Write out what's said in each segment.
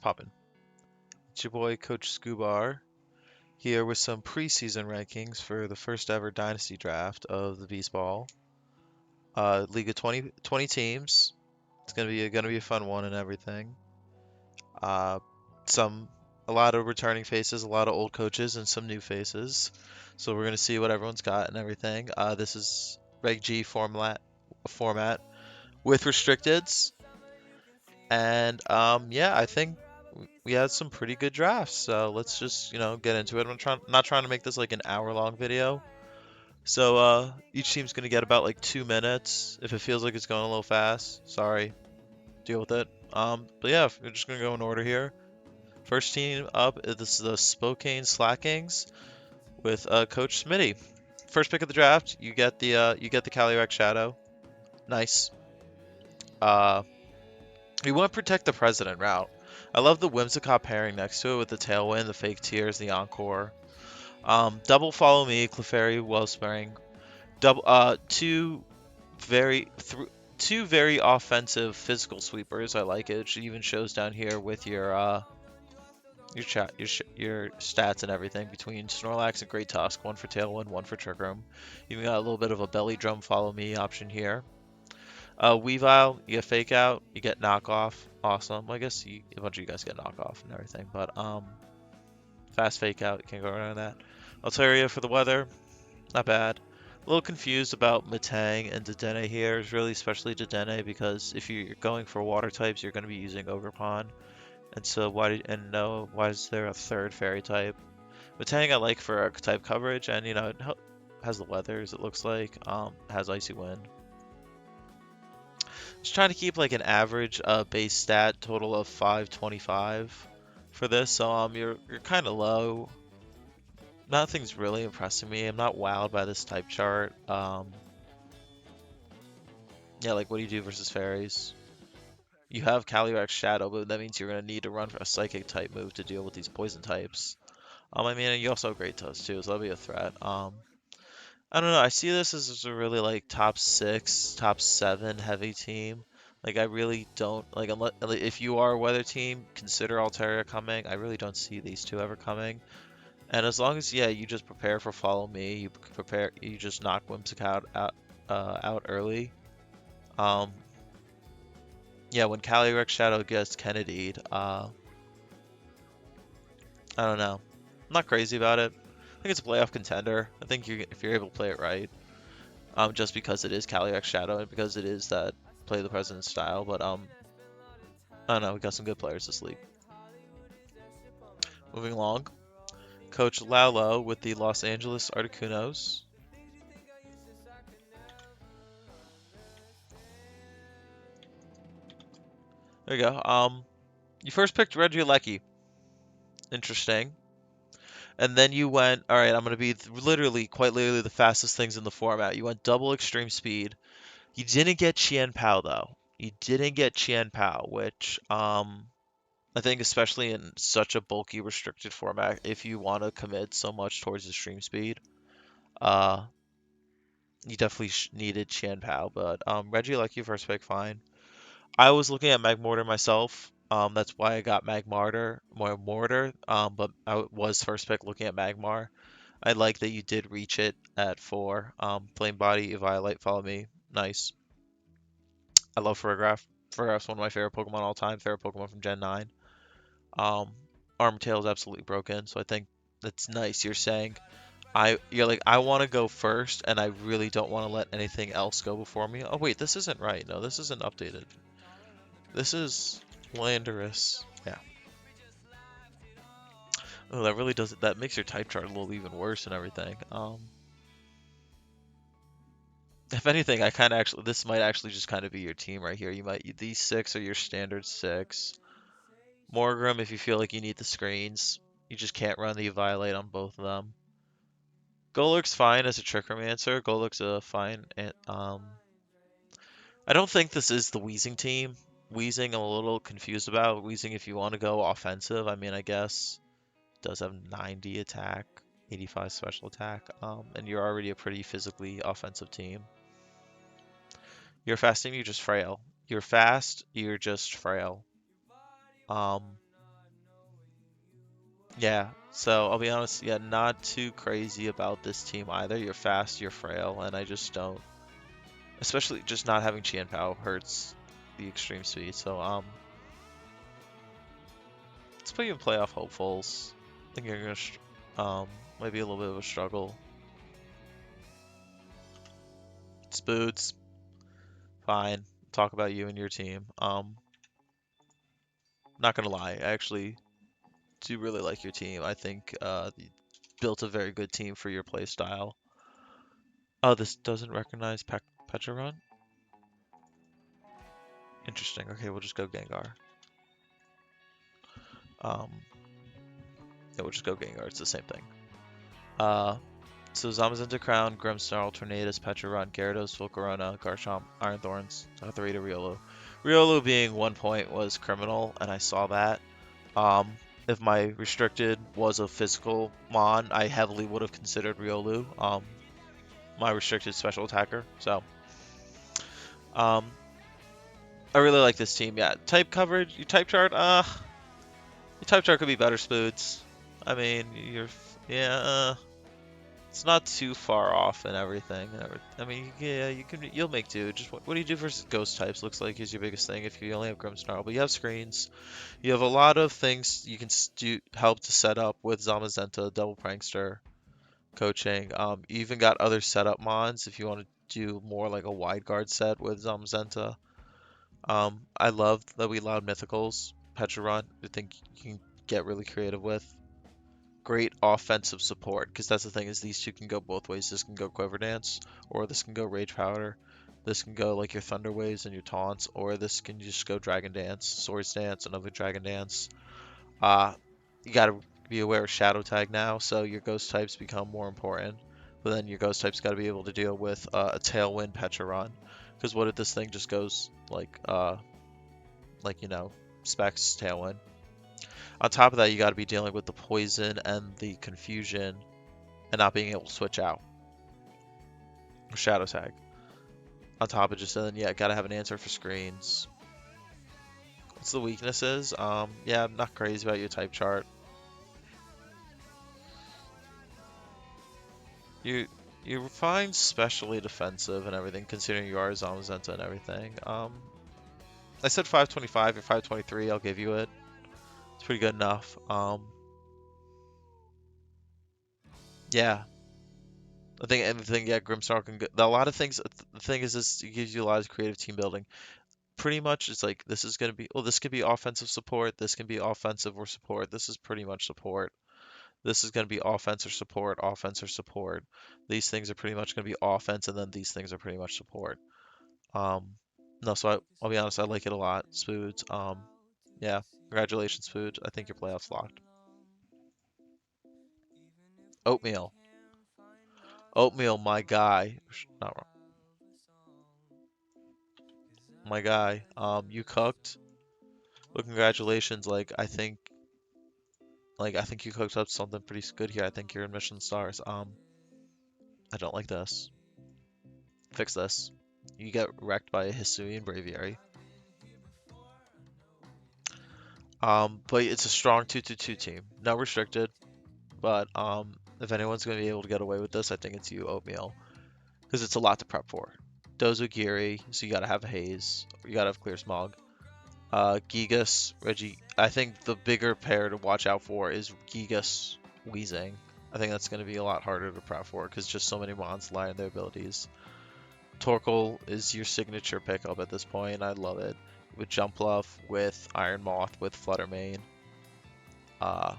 poppin'? It's your boy Coach Scubar here with some preseason rankings for the first ever Dynasty draft of the Beast Ball. League of 20 teams. It's gonna be a fun one and everything. Uh, some a lot of returning faces, a lot of old coaches, and some new faces. So we're gonna see what everyone's got and everything. This is Reg G format with restricteds. And yeah, I think we had some pretty good drafts. So let's just, get into it. Not trying to make this like an hour-long video. So each team's gonna get about like 2 minutes. If it feels like it's going a little fast, sorry, deal with it. But yeah, we're just gonna go in order here. First team up, this is the Spokane Slackings with Coach Smitty. First pick of the draft, you get the Calyrex Shadow. Nice. Uh, We went protect the president route. I love the Whimsicott pairing next to it with the Tailwind, the Fake Tears, the Encore. Double Follow Me, Clefairy, Wellspring. Double, very, two very offensive physical sweepers. I like it. It even shows down here with your stats and everything between Snorlax and Great Tusk. One for Tailwind, one for Trick Room. Even got a little bit of a Belly Drum Follow Me option here. Weavile, you get Fake Out, you get Knockoff. Awesome. Well, I guess a bunch of you guys get Knockoff and everything, but Fast Fake Out, you can't go around that. Altaria for the weather, not bad. A little confused about Matang and Dedenne here, really especially Dedenne, because if you're going for water types, you're going to be using Overpon. And so why is there a third fairy type? Matang I like for archetype coverage, and it has the weathers, it looks like, has Icy Wind. Just trying to keep like an average base stat total of 525 for this, so you're kind of low. Nothing's really impressing me. I'm not wowed by this type chart. Yeah, like what do you do versus fairies? You have Calyrex Shadow, but that means you're gonna need to run a Psychic type move to deal with these poison types. I mean, you also have Great Tusk too, so that'll be a threat. I don't know. I see this as a really like top 6, top 7 heavy team. Like I really don't like unless if you are a weather team, consider Altaria coming. I really don't see these two ever coming. And as long as you just prepare for Follow Me, you just knock Whimsicott out early. Um, yeah, when Calyrex Shadow gets Kennedy'd, I don't know. I'm not crazy about it. I think it's a playoff contender. I think if you're able to play it right. Just because it is Calyrex Shadow and because it is that play the president style. But I don't know, we got some good players this league. Moving along, Coach Lalo with the Los Angeles Articunos. There you go. You first picked Regieleki. Interesting. And then you went, all right, I'm going to be quite literally the fastest things in the format. You went double extreme speed. You didn't get Chien Pao though. You didn't get Chien Pao, which I think especially in such a bulky restricted format, if you want to commit so much towards the stream speed, uh, you definitely needed Chien Pao. But Regieleki first pick, fine. I was looking at Magmortar myself. That's why I got Mortar. But I was first pick looking at Magmar. I like that you did reach it at 4. Flame Body, Eviolite, Follow Me. Nice. I love Ferrograff. Ferrograph's one of my favorite Pokemon all time. Favorite Pokemon from Gen 9. Armtail is absolutely broken, so I think that's nice. You're saying you're like I want to go first, and I really don't want to let anything else go before me. Oh wait, this isn't right. No, this isn't updated. This is Landorus. Yeah. Oh, that really does it. That makes your type chart a little even worse and everything. If anything, I kind of actually this might actually just kind of be your team right here. These 6 are your standard 6. Morgrem, if you feel like you need the screens, you just can't run the Violate on both of them. Golurk's fine as a Trickromancer. Golurk's a fine. I don't think this is the Weezing team. Weezing, I'm a little confused about. Weezing, if you want to go offensive, I mean, I guess does have 90 attack, 85 special attack, and you're already a pretty physically offensive team. You're a fast team, you're just frail. You're fast, you're just frail. Yeah, so I'll be honest, yeah, not too crazy about this team either. You're fast, you're frail, and I just don't. Especially just not having Qian hurts the extreme speed. So let's put you in playoff hopefuls. I think you're gonna maybe a little bit of a struggle. Spoots, fine. Talk about you and your team. Not gonna lie, I actually do really like your team. I think you built a very good team for your play style. Oh, this doesn't recognize Pecharon? Interesting. Okay, we'll just go Gengar. Um, yeah, we'll just go Gengar. It's the same thing. Uh, so Zamazenta Crown, Grimmsnarl, Tornadus, Pecharon, Gyarados, Volcarona, Garchomp, Iron Thorns, Gothorita, Riolu. Riolu being 1 point was criminal, and I saw that. Um, if my restricted was a physical mon, I heavily would have considered Riolu, my restricted special attacker. So, um, I really like this team. Yeah, type coverage, your type chart, your type chart could be better, Spoods. I mean, yeah, it's not too far off and everything. I mean, yeah, you'll make do. Just what do you do versus ghost types? Looks like is your biggest thing if you only have Grimmsnarl, but you have screens. You have a lot of things you can help to set up with Zamazenta, Double Prankster, coaching. You even got other setup mods if you want to do more like a wide guard set with Zamazenta. I love that we allowed Mythicals, Pecharon. I think you can get really creative with. Great offensive support, because that's the thing is these two can go both ways. This can go Quiver Dance, or this can go Rage Powder. This can go like your Thunder Waves and your taunts, or this can just go Dragon Dance, Swords Dance, another Dragon Dance. Uh, you gotta be aware of Shadow Tag now, so your Ghost types become more important. But then your Ghost types gotta be able to deal with a Tailwind Pecharon, because what if this thing just goes like Specs Tailwind? On top of that, you got to be dealing with the poison and the confusion and not being able to switch out. Shadow tag. On top of just then, yeah, gotta have an answer for screens. What's the weaknesses? Yeah, I'm not crazy about your type chart. You you're fine, specially defensive and everything, considering you are Zamazenta and everything. I said 525 or 523. I'll give you it. It's pretty good enough. Yeah, I think anything. Yeah, Grimmsnarl can. A lot of things. The thing is, this it gives you a lot of creative team building. Pretty much it's like this is going to be, well, this could be offensive support, this can be offensive or support, this is pretty much support, this is going to be offense or support, offense or support, these things are pretty much going to be offense, and then these things are pretty much support. um no, so I'll be honest, I like it a lot, Spoods. Yeah, congratulations, Spoods. I think your playoffs locked. Oatmeal. Oatmeal, my guy. Not wrong. My guy, you cooked. Well, congratulations. I think you cooked up something pretty good here. I think you're in Mission Stars. I don't like this. Fix this. You get wrecked by a Hisuian Braviary. But it's a strong 2-2-2 team. No restricted, but if anyone's gonna be able to get away with this, I think it's you, Oatmeal, because it's a lot to prep for. Dozugiri, so you gotta have Haze, you gotta have Clear Smog. Gigas, Reggie. I think the bigger pair to watch out for is Gigas, Weezing. I think that's going to be a lot harder to prep for because just so many mons lie in their abilities. Torkoal is your signature pickup at this point. I love it. With Jumpluff, with Iron Moth, with Fluttermane. Uh,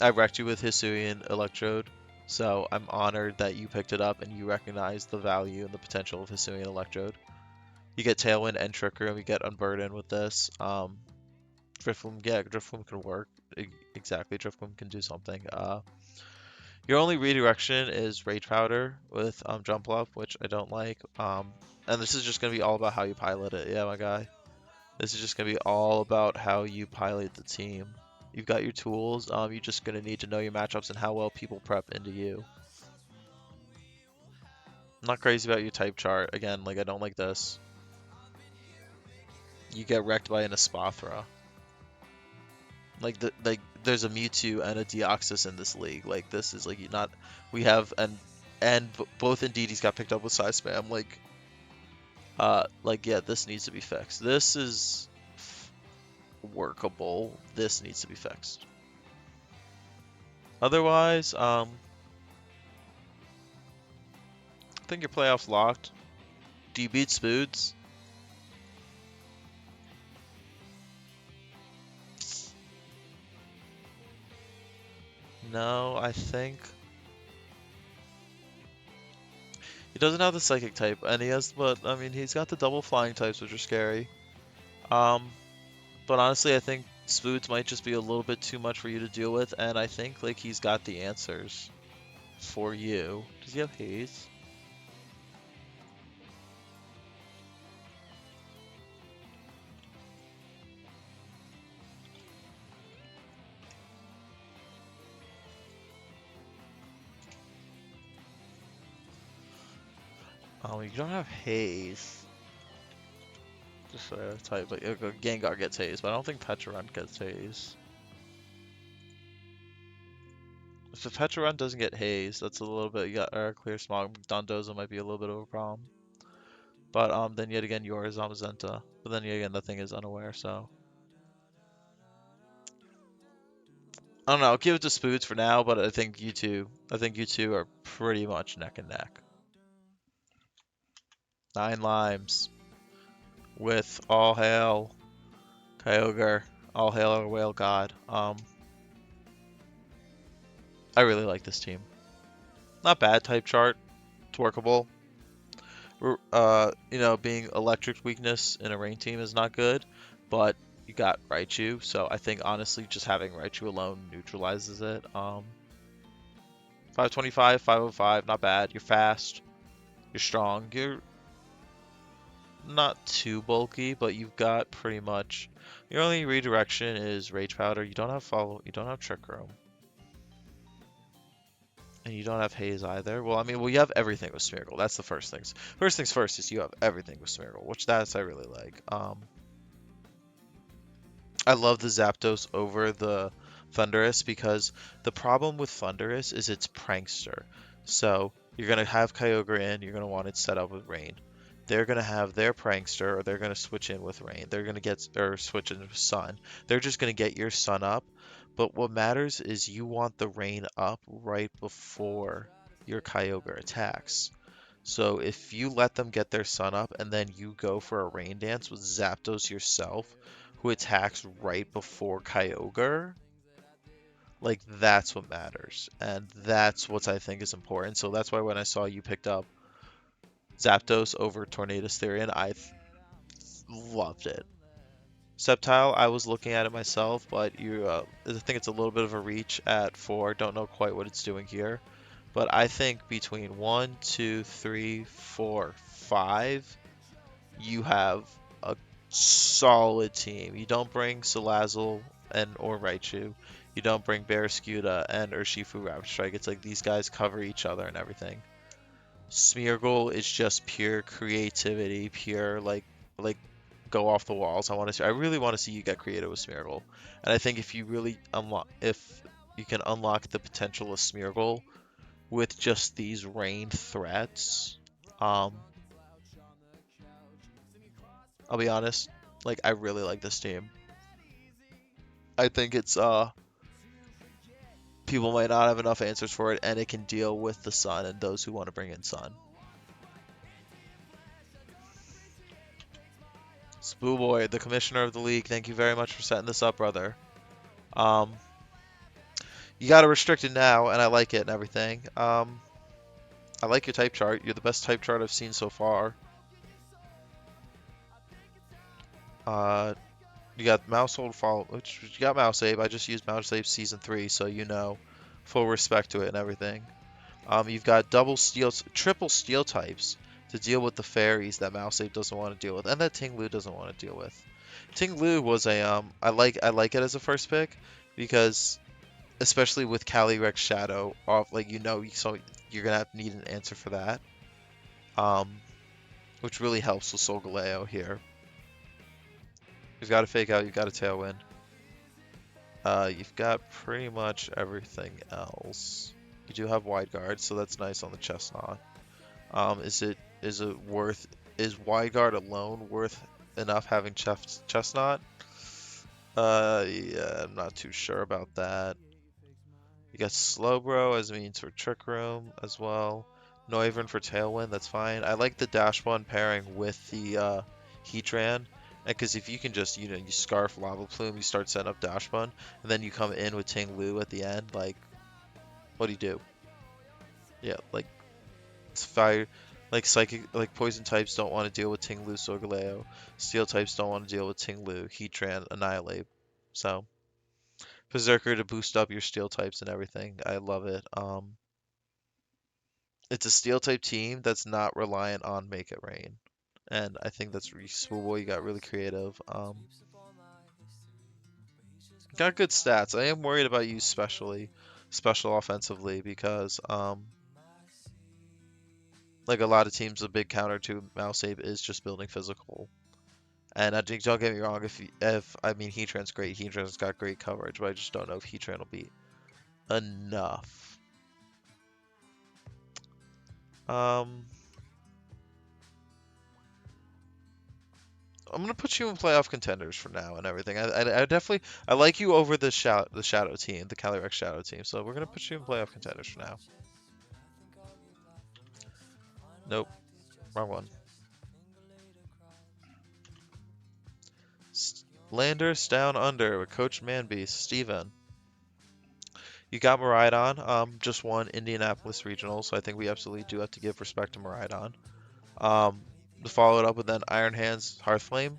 I wrecked you with Hisuian Electrode, so I'm honored that you picked it up and you recognize the value and the potential of Hisuian Electrode. You get Tailwind and Trick Room, you get Unburden with this. Drifloon, yeah, Drifloon can work. Exactly, Drifloon can do something. Your only redirection is Rage Powder with Jump Up, which I don't like. And this is just gonna be all about how you pilot it. Yeah, my guy. This is just gonna be all about how you pilot the team. You've got your tools. You're just gonna need to know your matchups and how well people prep into you. I'm not crazy about your type chart. Again, like I don't like this. You get wrecked by an Espathra. Like there's a Mewtwo and a Deoxys in this league. Like this is like not we have and both Indeedys got picked up with size spam. Like yeah, this needs to be fixed. This is workable. This needs to be fixed. Otherwise, I think your playoffs locked. Do you beat Spoods? No, I think he doesn't have the psychic type, and he has, but I mean, he's got the double flying types, which are scary. Um, but honestly, I think Spoods might just be a little bit too much for you to deal with, and I think like he's got the answers for you. Does he have haze? Oh, you don't have haze. Just type, like Gengar gets haze, but I don't think Pecharunt gets haze. If the Pecharunt doesn't get haze, that's a little bit. You got Air Clear Smog. Dondozo might be a little bit of a problem. But then yet again, yours Zamazenta. But then yet again, the thing is unaware. So I don't know. I'll give it to Spoods for now, but I think you two. I think you two are pretty much neck and neck. 9 limes with all hail Kyogre, all hail our whale god. I really like this team. Not bad type chart. It's workable. You know, being electric weakness in a rain team is not good, but you got Raichu, so I think honestly just having Raichu alone neutralizes it. 525, 505, not bad. You're fast. You're strong. You're not too bulky, but you've got pretty much your only redirection is Rage Powder. You don't have follow. You don't have Trick Room. And you don't have Haze either. Well, I mean, well, you have everything with Smeargle. That's the first things. First things first is you have everything with Smeargle, which that's I really like. I love the Zapdos over the Thundurus because the problem with Thundurus is it's Prankster. So you're gonna have Kyogre in, you're gonna want it set up with Rain. They're gonna have their Prankster, or they're gonna switch in with Rain. They're gonna get or switch in with Sun. They're just gonna get your Sun up. But what matters is you want the Rain up right before your Kyogre attacks. So if you let them get their Sun up and then you go for a Rain Dance with Zapdos yourself, who attacks right before Kyogre, like that's what matters. And that's what I think is important. So that's why when I saw you picked up Zapdos over Tornadus Therian, loved it. Sceptile, I was looking at it myself, but I think it's a little bit of a reach at 4. Don't know quite what it's doing here. But I think between 1, 2, 3, 4, 5, you have a solid team. You don't bring Salazzle and or Raichu. You don't bring Barraskewda and Urshifu Rapid Strike. It's like these guys cover each other and everything. Smeargle is just pure creativity, pure like go off the walls. I really want to see you get creative with Smeargle. And I think if you really if you can unlock the potential of Smeargle with just these rain threats, I'll be honest, like I really like this team. I think it's people might not have enough answers for it, and it can deal with the Sun and those who want to bring in Sun. Spooboy, the commissioner of the league, thank you very much for setting this up, brother. Um, you got to restrict it now, and I like it and everything. I like your type chart. You're the best type chart I've seen so far. You got Mousehold follow, which you got Mouse Ape. I just used Mouse Ape season 3, so you know, full respect to it and everything. You've got triple steel types to deal with the fairies that Mouse Ape doesn't want to deal with, and that Ting-Lu doesn't want to deal with. Ting-Lu was I like it as a first pick because especially with Calyrex Shadow off, like so you're gonna need an answer for that. Um, which really helps with Solgaleo here. You've got to fake out, you've got a Tailwind. You've got pretty much everything else. You do have wide guard, so that's nice on the chestnut. Is wide guard alone worth enough having chestnut? Yeah, I'm not too sure about that. You got Slowbro as means for Trick Room as well. Noivern for Tailwind, that's fine. I like the Dash One pairing with the Heatran. Because if you can just, you scarf Lava Plume, you start setting up Dash One, and then you come in with Ting Lu at the end, like, what do you do? Yeah, like, it's fire. Like, Psychic, like, Poison types don't want to deal with Ting Lu, Solgaleo. Steel types don't want to deal with Ting Lu, Heatran, Annihilate. So, Berserker to boost up your steel types and everything. I love it. It's a steel type team that's not reliant on Make It Rain. And I think that's really Spoolboy. You got really creative. Got good stats. I am worried about you special offensively, because like a lot of teams, a big counter to Mouse Ape is just building physical. And I think, don't get me wrong, if I mean Heatran's great, Heatran's got great coverage, but I just don't know if Heatran will be enough. Um, I'm gonna put you in playoff contenders for now and everything. I definitely I like you over the shadow team, the Calyrex shadow team. So we're gonna put you in playoff contenders for now. Nope, wrong one. Landers down under with Coach Manbeast, Steven. You got Miraidon, just won Indianapolis Regional, so I think we absolutely do have to give respect to Miraidon. To follow it up with then Iron Hands, Hearthflame.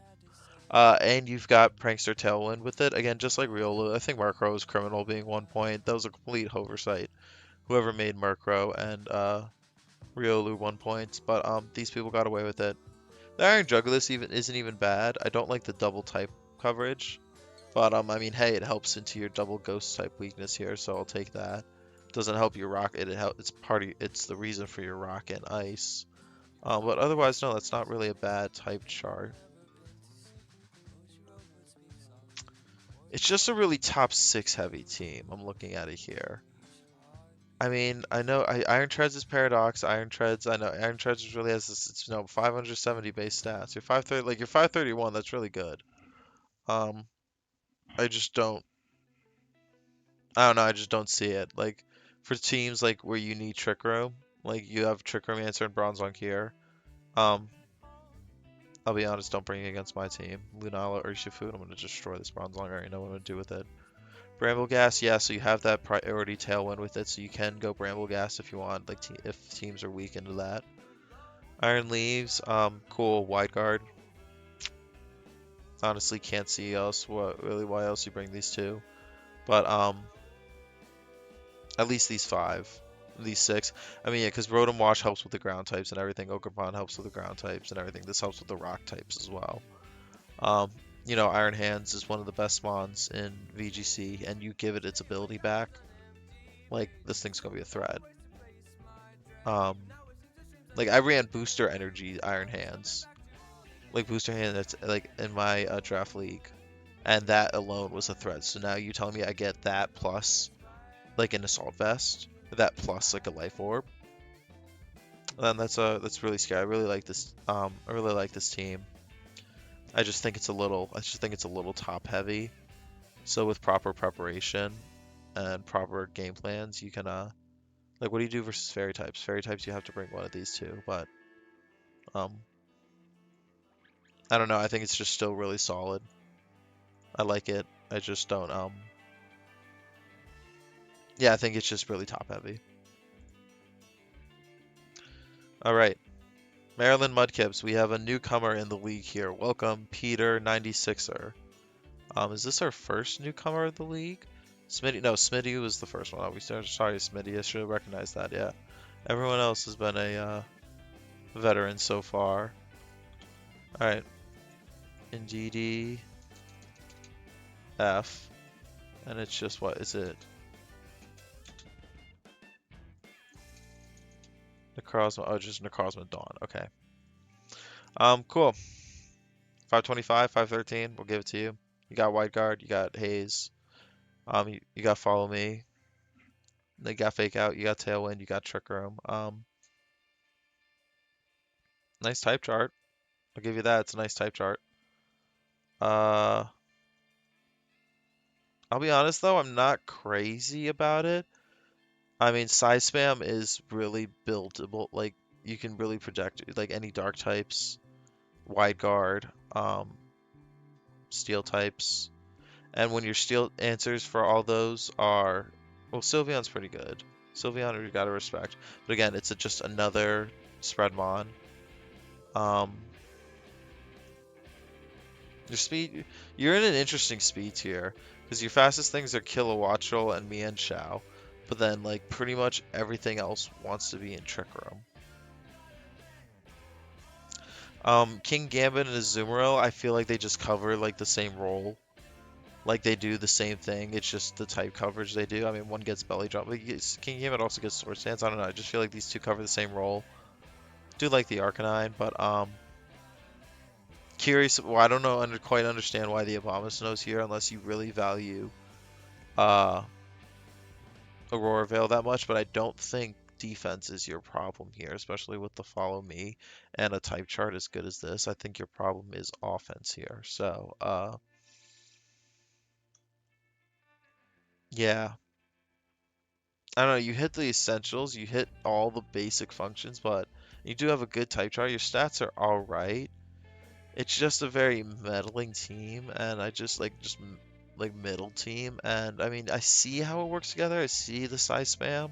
And you've got Prankster Tailwind with it. Again, just like Riolu, I think Murkrow was criminal being 1 point. That was a complete oversight. Whoever made Murkrow and Riolu 1 points, but these people got away with it. The Iron Juggless isn't even bad. I don't like the double type coverage, but I mean, hey, it helps into your double ghost type weakness here, so I'll take that. Doesn't help your rock. It's the reason for your rock and ice. But otherwise, no, that's not really a bad type chart. It's just a really top 6 heavy team. I'm looking at it here. I mean, I know Iron Treads is Paradox. Iron Treads, I know Iron Treads really has this, 570 base stats. You're 530, like you're 531. That's really good. Um, I just don't, I don't know. I just don't see it. Like for teams like where you need Trick Room, like you have Trick Room Answer and Bronzong here. Um, I'll be honest, don't bring it against my team. Lunala or Shifu, I'm gonna destroy this Bronzong. I already know what I'm gonna do with it. Bramble Gas, yeah, so you have that priority Tailwind with it, so you can go Bramble Gas if you want, like if teams are weak into that. Iron Leaves, cool, Wide Guard. Honestly, can't see why else you bring these two. But, at least these 6. I mean, yeah, because Rotom Wash helps with the ground types and everything. Ogerpon helps with the ground types and everything. This helps with the rock types as well. Um, Iron Hands is one of the best mons in VGC, and you give it its ability back, like, this thing's gonna be a threat. Um, like, I ran Booster Energy Iron Hands. Like, Booster Hand, that's, like, in my draft league. And that alone was a threat. So now you tell me I get that plus, like, an Assault Vest. That plus, like, a Life Orb. And that's really scary. I really like this team. I just think it's a little top heavy. So with proper preparation and proper game plans, you can like, what do you do versus fairy types? Fairy types, you have to bring one of these two, but um I don't know. I think it's just still really solid. I like it. I just don't yeah, I think it's just really top heavy. All right. Maryland Mudkips, we have a newcomer in the league here. Welcome, Peter 96er. Is this our first newcomer of the league? Smitty was the first one. Oh, sorry, Smitty. I should have recognized that. Yeah, everyone else has been a veteran so far. All right, Indeedee F, and it's just what is it? Necrozma. Oh, just Necrozma Dawn. Okay. Cool. 525, 513. We'll give it to you. You got Wide Guard. You got Haze. You got Follow Me. You got Fake Out. You got Tailwind. You got Trick Room. Nice type chart. I'll give you that. It's a nice type chart. Uh, I'll be honest though, I'm not crazy about it. I mean, size spam is really buildable. Like you can really project like any dark types, wide guard, steel types, and when your steel answers for all those are, well, Sylveon's pretty good. Sylveon we gotta respect, but again, it's just another spread mon. Um, your speed, you're in an interesting speed tier because your fastest things are Kilowattrel and Mian Shao, but then like pretty much everything else wants to be in Trick Room. King Gambit and Azumarill, I feel like they just cover like the same role. Like they do the same thing. It's just the type coverage they do. I mean, one gets belly drop, but King Gambit also gets sword stance. I don't know. I just feel like these two cover the same role. Do like the Arcanine, but curious. Well, I don't know. Quite understand why the Abomasnow's here unless you really value uh Aurora Veil that much. But I don't think defense is your problem here, especially with the Follow Me and a type chart as good as this. I think your problem is offense here. So yeah. I don't know, you hit the essentials, you hit all the basic functions, but you do have a good type chart. Your stats are all right. It's just a very meddling team, and I just like middle team. And I mean, I see how it works together. I see the size spam.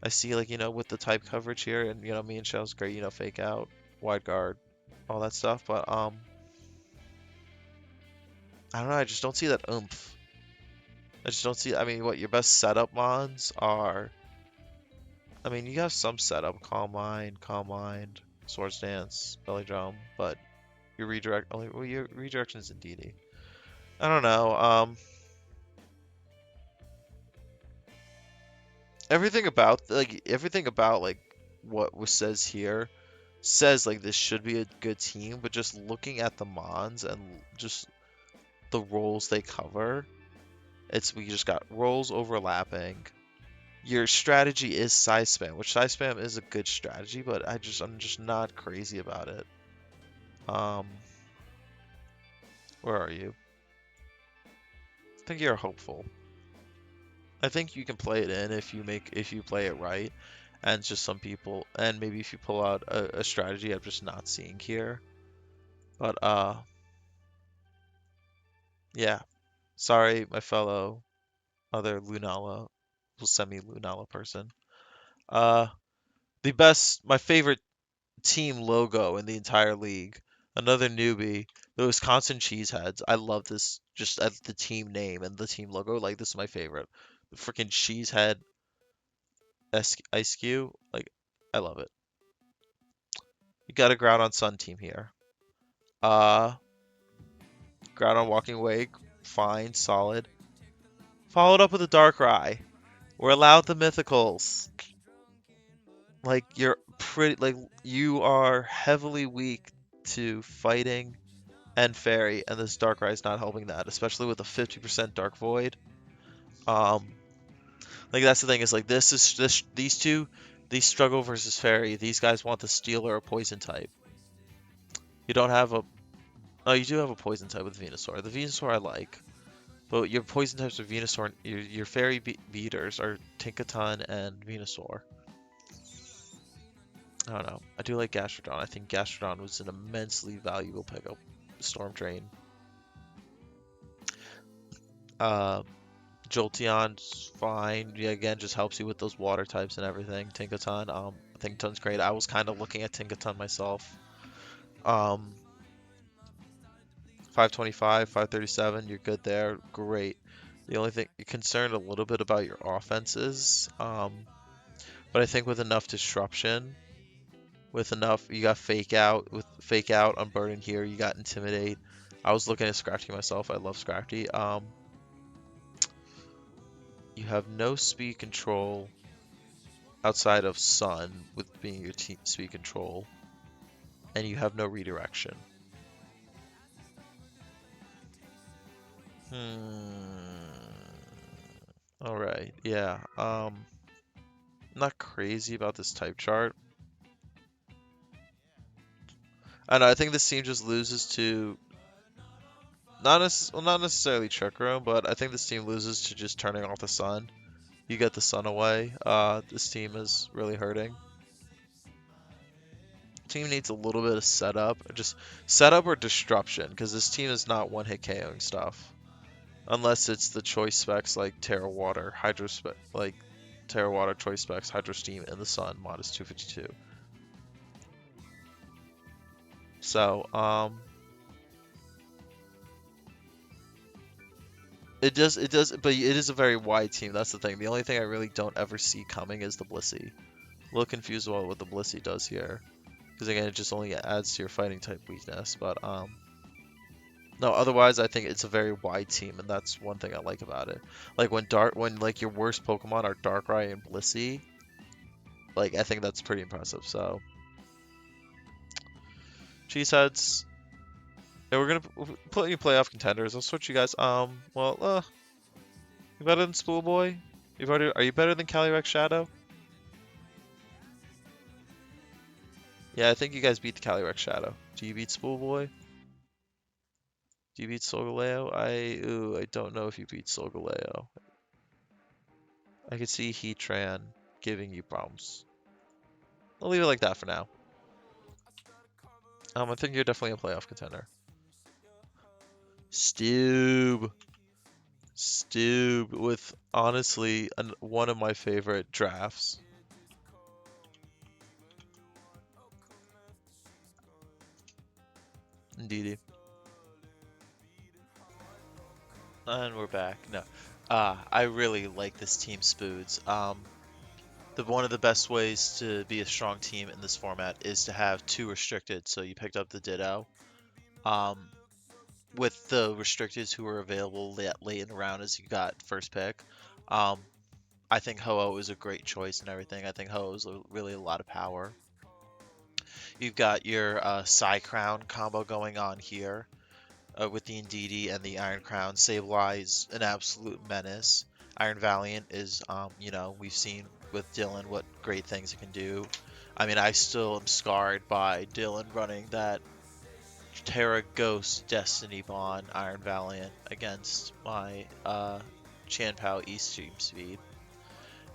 I see like with the type coverage here, and me and Shell's great. Fake out, wide guard, all that stuff. But I don't know. I just don't see that oomph. I just don't see. I mean, what your best setup mons are. I mean, you have some setup, Calm Mind, Swords Dance, Belly Drum, but your redirect only well, your redirection is in DD. I don't know. Everything about like what was says here says like this should be a good team, but just looking at the Mons and just the roles they cover, we just got roles overlapping. Your strategy is size spam, which size spam is a good strategy, but I'm just not crazy about it. Um, where are you? I think you're hopeful. I think you can play it in if you play it right, and just some people, and maybe if you pull out a strategy I'm just not seeing here. But yeah. Sorry, my fellow other Lunala, semi Lunala person. Uh, my favorite team logo in the entire league. Another newbie, the Wisconsin Cheeseheads. I love this just as the team name and the team logo. Like this is my favorite. The freaking Cheesehead Ice Cube. Like I love it. You got a Groudon Sun team here. Uh, Groudon Walking Away, fine, solid. Followed up with a Darkrai. We're allowed the Mythicals. Like you are heavily weak to fighting and fairy, and this Darkrai is not helping that, especially with a 50% Dark Void. Um, like that's the thing is like these struggle versus fairy. These guys want the steel or a poison type. You don't have a Oh, you do have a poison type with Venusaur. The Venusaur I like, but your poison types with Venusaur, your fairy beaters are Tinkaton and Venusaur. I don't know. I do like Gastrodon. I think Gastrodon was an immensely valuable pickup. Storm Drain. Uh, Jolteon's fine. Yeah, again, just helps you with those water types and everything. Tinkaton, Tinkaton's great. I was kind of looking at Tinkaton myself. Um, 525, 537, you're good there. Great. The only thing you're concerned a little bit about your offenses, but I think with enough disruption, with enough, you got fake out, unburden here. You got intimidate. I was looking at Scrafty myself. I love Scrafty. You have no speed control outside of Sun with being your speed control, and you have no redirection. Hmm. All right, yeah. Not crazy about this type chart. I know. I think this team just loses to not necessarily Trick Room, but I think this team loses to just turning off the sun. You get the sun away. This team is really hurting. Team needs a little bit of setup, just setup or disruption, because this team is not one-hit KOing stuff. Unless it's the choice specs like Terra Water, Hydro spec, like Terra Water choice specs, Hydro Steam, and the Sun, modest 252. So, but it is a very wide team. That's the thing. The only thing I really don't ever see coming is the Blissey. A little confused about what the Blissey does here, because again, it just only adds to your fighting type weakness. But no, otherwise I think it's a very wide team, and that's one thing I like about it. Like when like your worst Pokemon are Darkrai and Blissey, like I think that's pretty impressive. So, Cheeseheads, yeah, we're gonna put you playoff contenders. I'll switch you guys. You better than Spoolboy? Are you better than Calyrex Shadow? Yeah, I think you guys beat the Calyrex Shadow. Do you beat Spoolboy? Do you beat Solgaleo? I don't know if you beat Solgaleo. I could see Heatran giving you problems. I'll leave it like that for now. I think you're definitely a playoff contender. Stube. Stube with honestly one of my favorite drafts. Indeedy. And we're back. No. I really like this team Spoods. One of the best ways to be a strong team in this format is to have two restricted. So you picked up the Ditto. Um, with the restricteds who were available late in the round as you got first pick. Um, I think Ho-Oh is a great choice and everything. I think Ho-Oh is really a lot of power. You've got your Psy Crown combo going on here with the Indeedee and the Iron Crown. Sableye is an absolute menace. Iron Valiant is, we've seen with Dylan what great things it can do. I mean, I still am scarred by Dylan running that Terra Ghost Destiny Bond Iron Valiant against my Chanpao East Stream Speed.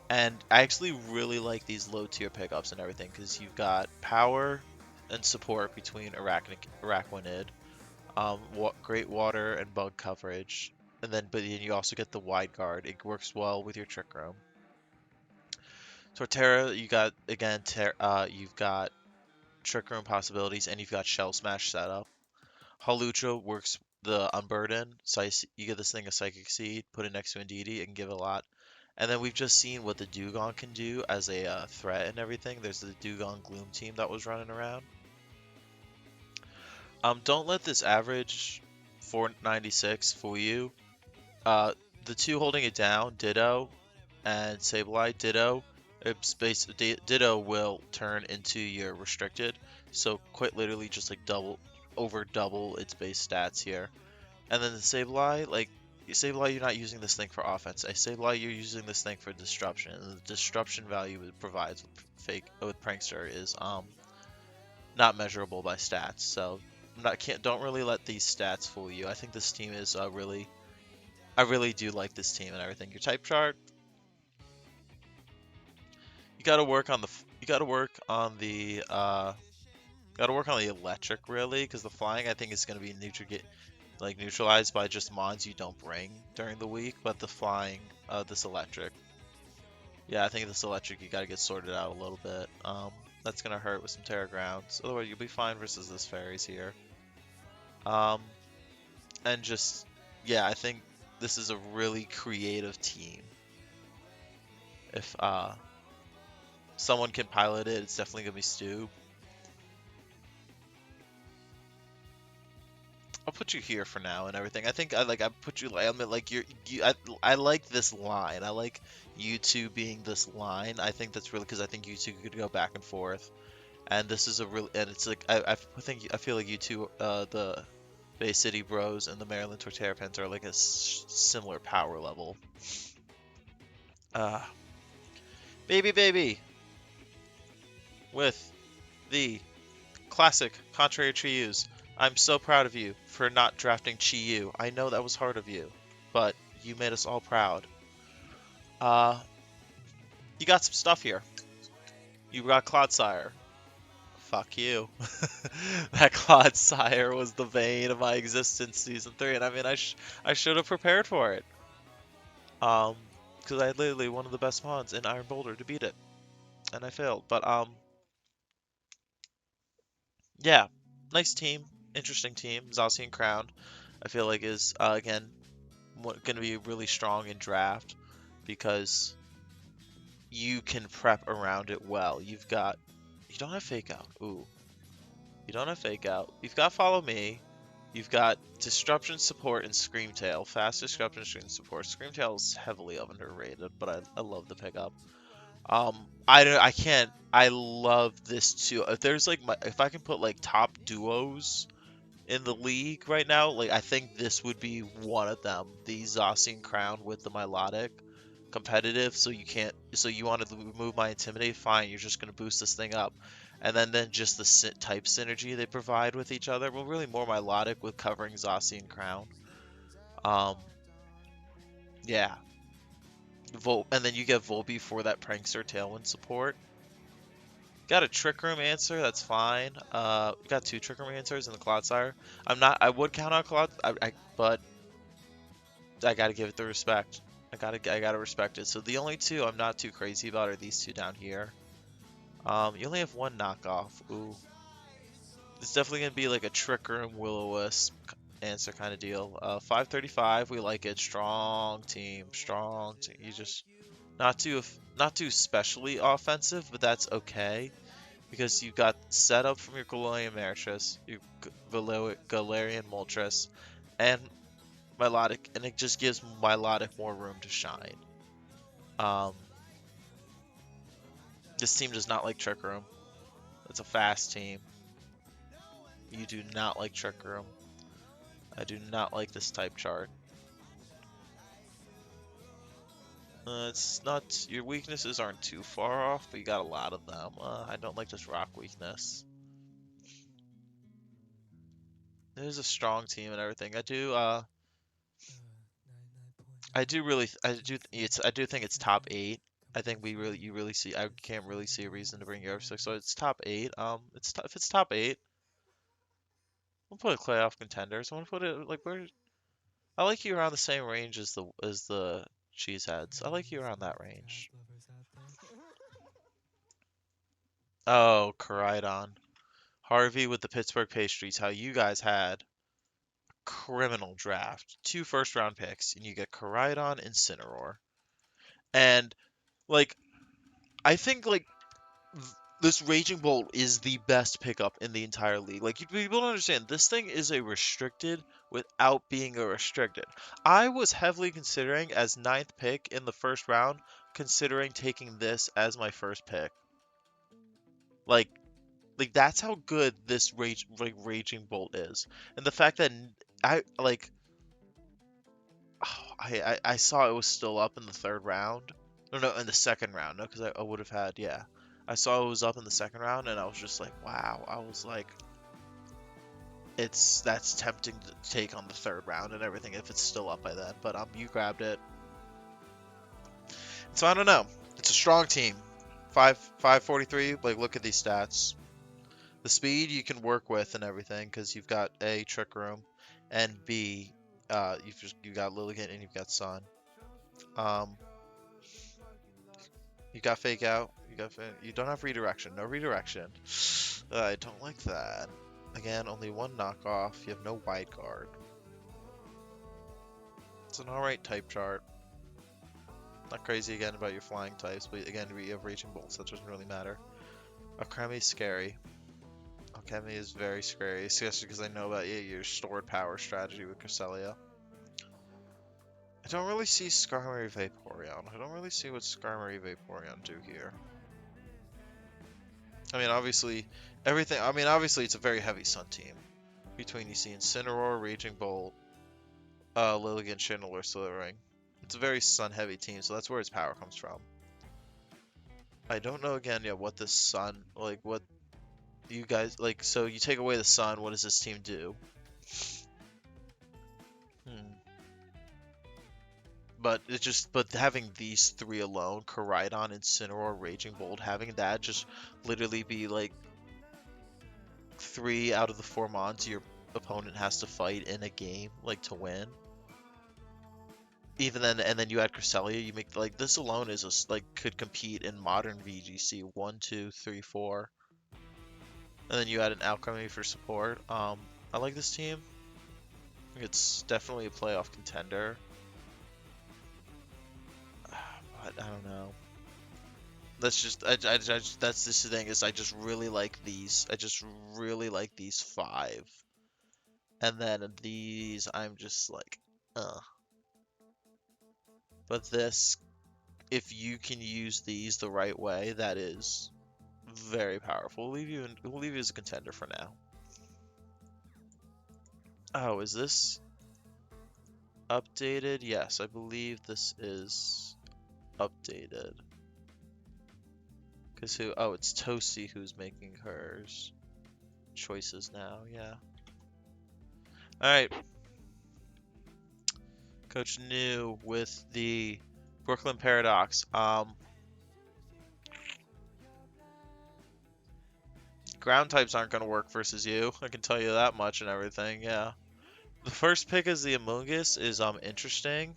And I actually really like these low tier pickups and everything because you've got power and support between Araquanid, great water and bug coverage, but then you also get the wide guard. It works well with your Trick Room. Torterra, you got again, you've got Trick Room possibilities and you've got Shell Smash setup. Hawlucha works the Unburden, so you get this thing a Psychic Seed, put it next to Indeedee, it can give a lot. And then we've just seen what the Dugong can do as a threat and everything. There's the Dugong Gloom team that was running around. Don't let this average 496 fool you. The two holding it down, Ditto and Sableye, Ditto will turn into your restricted. So quite literally just like over double its base stats here. And then the Sableye, Sableye, you're not using this thing for offense. A Sableye, you're using this thing for disruption. And the disruption value it provides with Prankster is not measurable by stats. So don't really let these stats fool you. I think this team is I really do like this team and everything. Your type chart, you got to work on the you got to work on the electric really, because the flying I think is going to be neutralized by just mons you don't bring during the week, but the flying, this electric. Yeah, I think this electric you gotta get sorted out a little bit. That's gonna hurt with some Terra Grounds. Otherwise, you'll be fine versus this fairies here. Um, and just, yeah, I think this is a really creative team. If someone can pilot it, it's definitely gonna be Stu. I'll put you here for now and everything. I think I put you I mean, like I like this line. I like you two being this line. I think that's really because I think you two could go back and forth. And this is a really and it's like I feel like you two the Bay City Bros and the Maryland Torterra Pens are like a similar power level. Uh, baby, with the classic Contrary Chius. I'm so proud of you for not drafting Chiyu. I know that was hard of you, but you made us all proud. Uh, you got some stuff here. You got Clodsire. Fuck you. That Clodsire was the bane of my existence season 3, and I mean, I should have prepared for it. Um, because I had literally one of the best mons in Iron Boulder to beat it, and I failed. But yeah, nice team, interesting team. Zacian Crown, I feel like is again going to be really strong in draft because you can prep around it well. You don't have fake out. Ooh, you don't have fake out. You've got follow me. You've got disruption support and Screamtail. Fast disruption screen support. Screamtail is heavily underrated, but I love the pickup. I can't. I love this too. If there's like if I can put like top duos in the league right now, like I think this would be one of them. The Zacian Crown with the Milotic competitive, so you can't. So you want to remove my Intimidate? Fine, you're just gonna boost this thing up, and then just the type synergy they provide with each other. Well, really more Milotic with covering Zacian Crown. Um, yeah, and then you get Volby for that Prankster Tailwind support. Got a Trick Room answer, that's fine. Got two Trick Room answers in the Clodsire. I would count on but I gotta give it the respect. I gotta respect it. So the only two I'm not too crazy about are these two down here. You only have one knockoff. Ooh. It's definitely gonna be like a Trick Room Will-O-Wisp answer kind of deal. 535, we like it. Strong team, strong team. You just not too specially offensive, but that's okay. Because you've got setup from your Galarian Moltres, your Galarian Moltres, and Milotic, and it just gives Milotic more room to shine. Um, this team does not like Trick Room. It's a fast team. You do not like Trick Room. I do not like this type chart. It's not, your weaknesses aren't too far off, but you got a lot of them. I don't like this rock weakness. It is a strong team and everything. I do think it's top 8. I think you really see, I can't really see a reason to bring you over 6, so it's top 8. If it's top 8, we'll put a playoff contenders. I want to put it like where, I like you around the same range as the Cheeseheads. I like you around that range. Oh, Koraidon. Harvey with the Pittsburgh Pastries, how you guys had criminal draft. 2 first-round picks, and you get Koraidon and Incineroar. And, like, I think, like, this Raging Bolt is the best pickup in the entire league. Like, people don't understand, this thing is a restricted without being a restricted. I was heavily considering, as 9th pick in the first round, considering taking this as my first pick. Like, that's how good this Raging Bolt is. And the fact that I, like, I saw it was still up in the 3rd round. No, in the 2nd round. No, because I would have had, yeah. I saw it was up in the 2nd round, and I was just like, wow. I was like, that's tempting to take on the 3rd round and everything if it's still up by then. But you grabbed it. So I don't know. It's a strong team. 543. Like, look at these stats. The speed you can work with and everything because you've got A, Trick Room, and B, you got Lilligant and you've got Sun. You got Fake Out. You don't have Redirection. No Redirection. I don't like that. Again, only one knockoff. You have no Wide Guard. It's an alright type chart. Not crazy again about your flying types, but again, you have Raging Bolts. That doesn't really matter. Akemi is scary. Akemi is very scary, especially because I know about your stored power strategy with Cresselia. I don't really see Skarmory Vaporeon. I don't really see what Skarmory Vaporeon do here. I mean, obviously, obviously, it's a very heavy Sun team. Between you see Incineroar, Raging Bolt, Lilligant, Channeler, Slithering. it's a very sun heavy team, so that's where its power comes from. I don't know again yet what the sun, like what you guys like. So you take away the sun, what does this team do? Hmm. But having these three alone, Koraidon, Incineroar, Raging Bolt, having that just literally be like 3 out of the 4 mons your opponent has to fight in a game, like to win. Even then, and then you add Cresselia, you make like this alone is like could compete in modern VGC 1, 2, 3, 4, and then you add an Alchemy for support. I like this team. It's definitely a playoff contender, but I don't know. That's just that's this thing is I just really like these. I just really like these 5, and then these I'm just like, But this, if you can use these the right way, that is very powerful. We'll leave you as a contender for now. Oh, is this updated? Yes, I believe this is updated. Cause who? Oh, it's Toasty who's making hers choices now. Yeah. All right. Coach New with the Brooklyn Paradox. Ground types aren't gonna work versus you. I can tell you that much and everything. Yeah. The first pick as the Amoonguss is interesting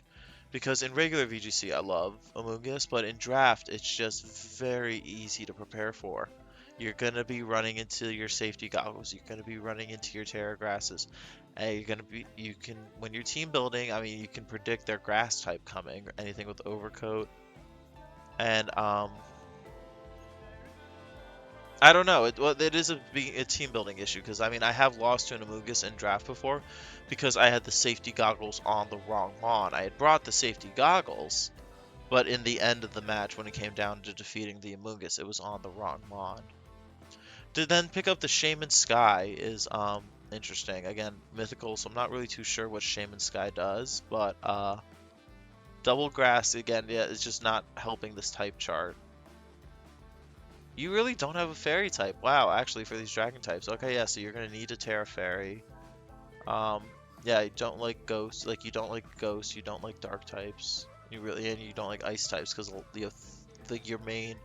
because in regular VGC I love Amoonguss, but in draft it's just very easy to prepare for. You're gonna be running into your safety goggles. You're gonna be running into your Terra Grasses. And you can when you're team building. I mean, you can predict their grass type coming, anything with Overcoat, and I don't know. It is a team building issue because I mean I have lost to an Amoonguss in draft before because I had the safety goggles on the wrong mon. I had brought the safety goggles, but in the end of the match when it came down to defeating the Amoonguss, it was on the wrong mon. To then pick up the Shaman Sky is interesting. Again, mythical, so I'm not really too sure what Shaman Sky does, but double grass again, yeah, is just not helping this type chart. You really don't have a fairy type. Wow, actually, for these dragon types. Okay, yeah, so you're gonna need a Terra Fairy. Um, yeah, you don't like ghosts. Like, you don't like ghosts. You don't like dark types. And you don't like ice types because your main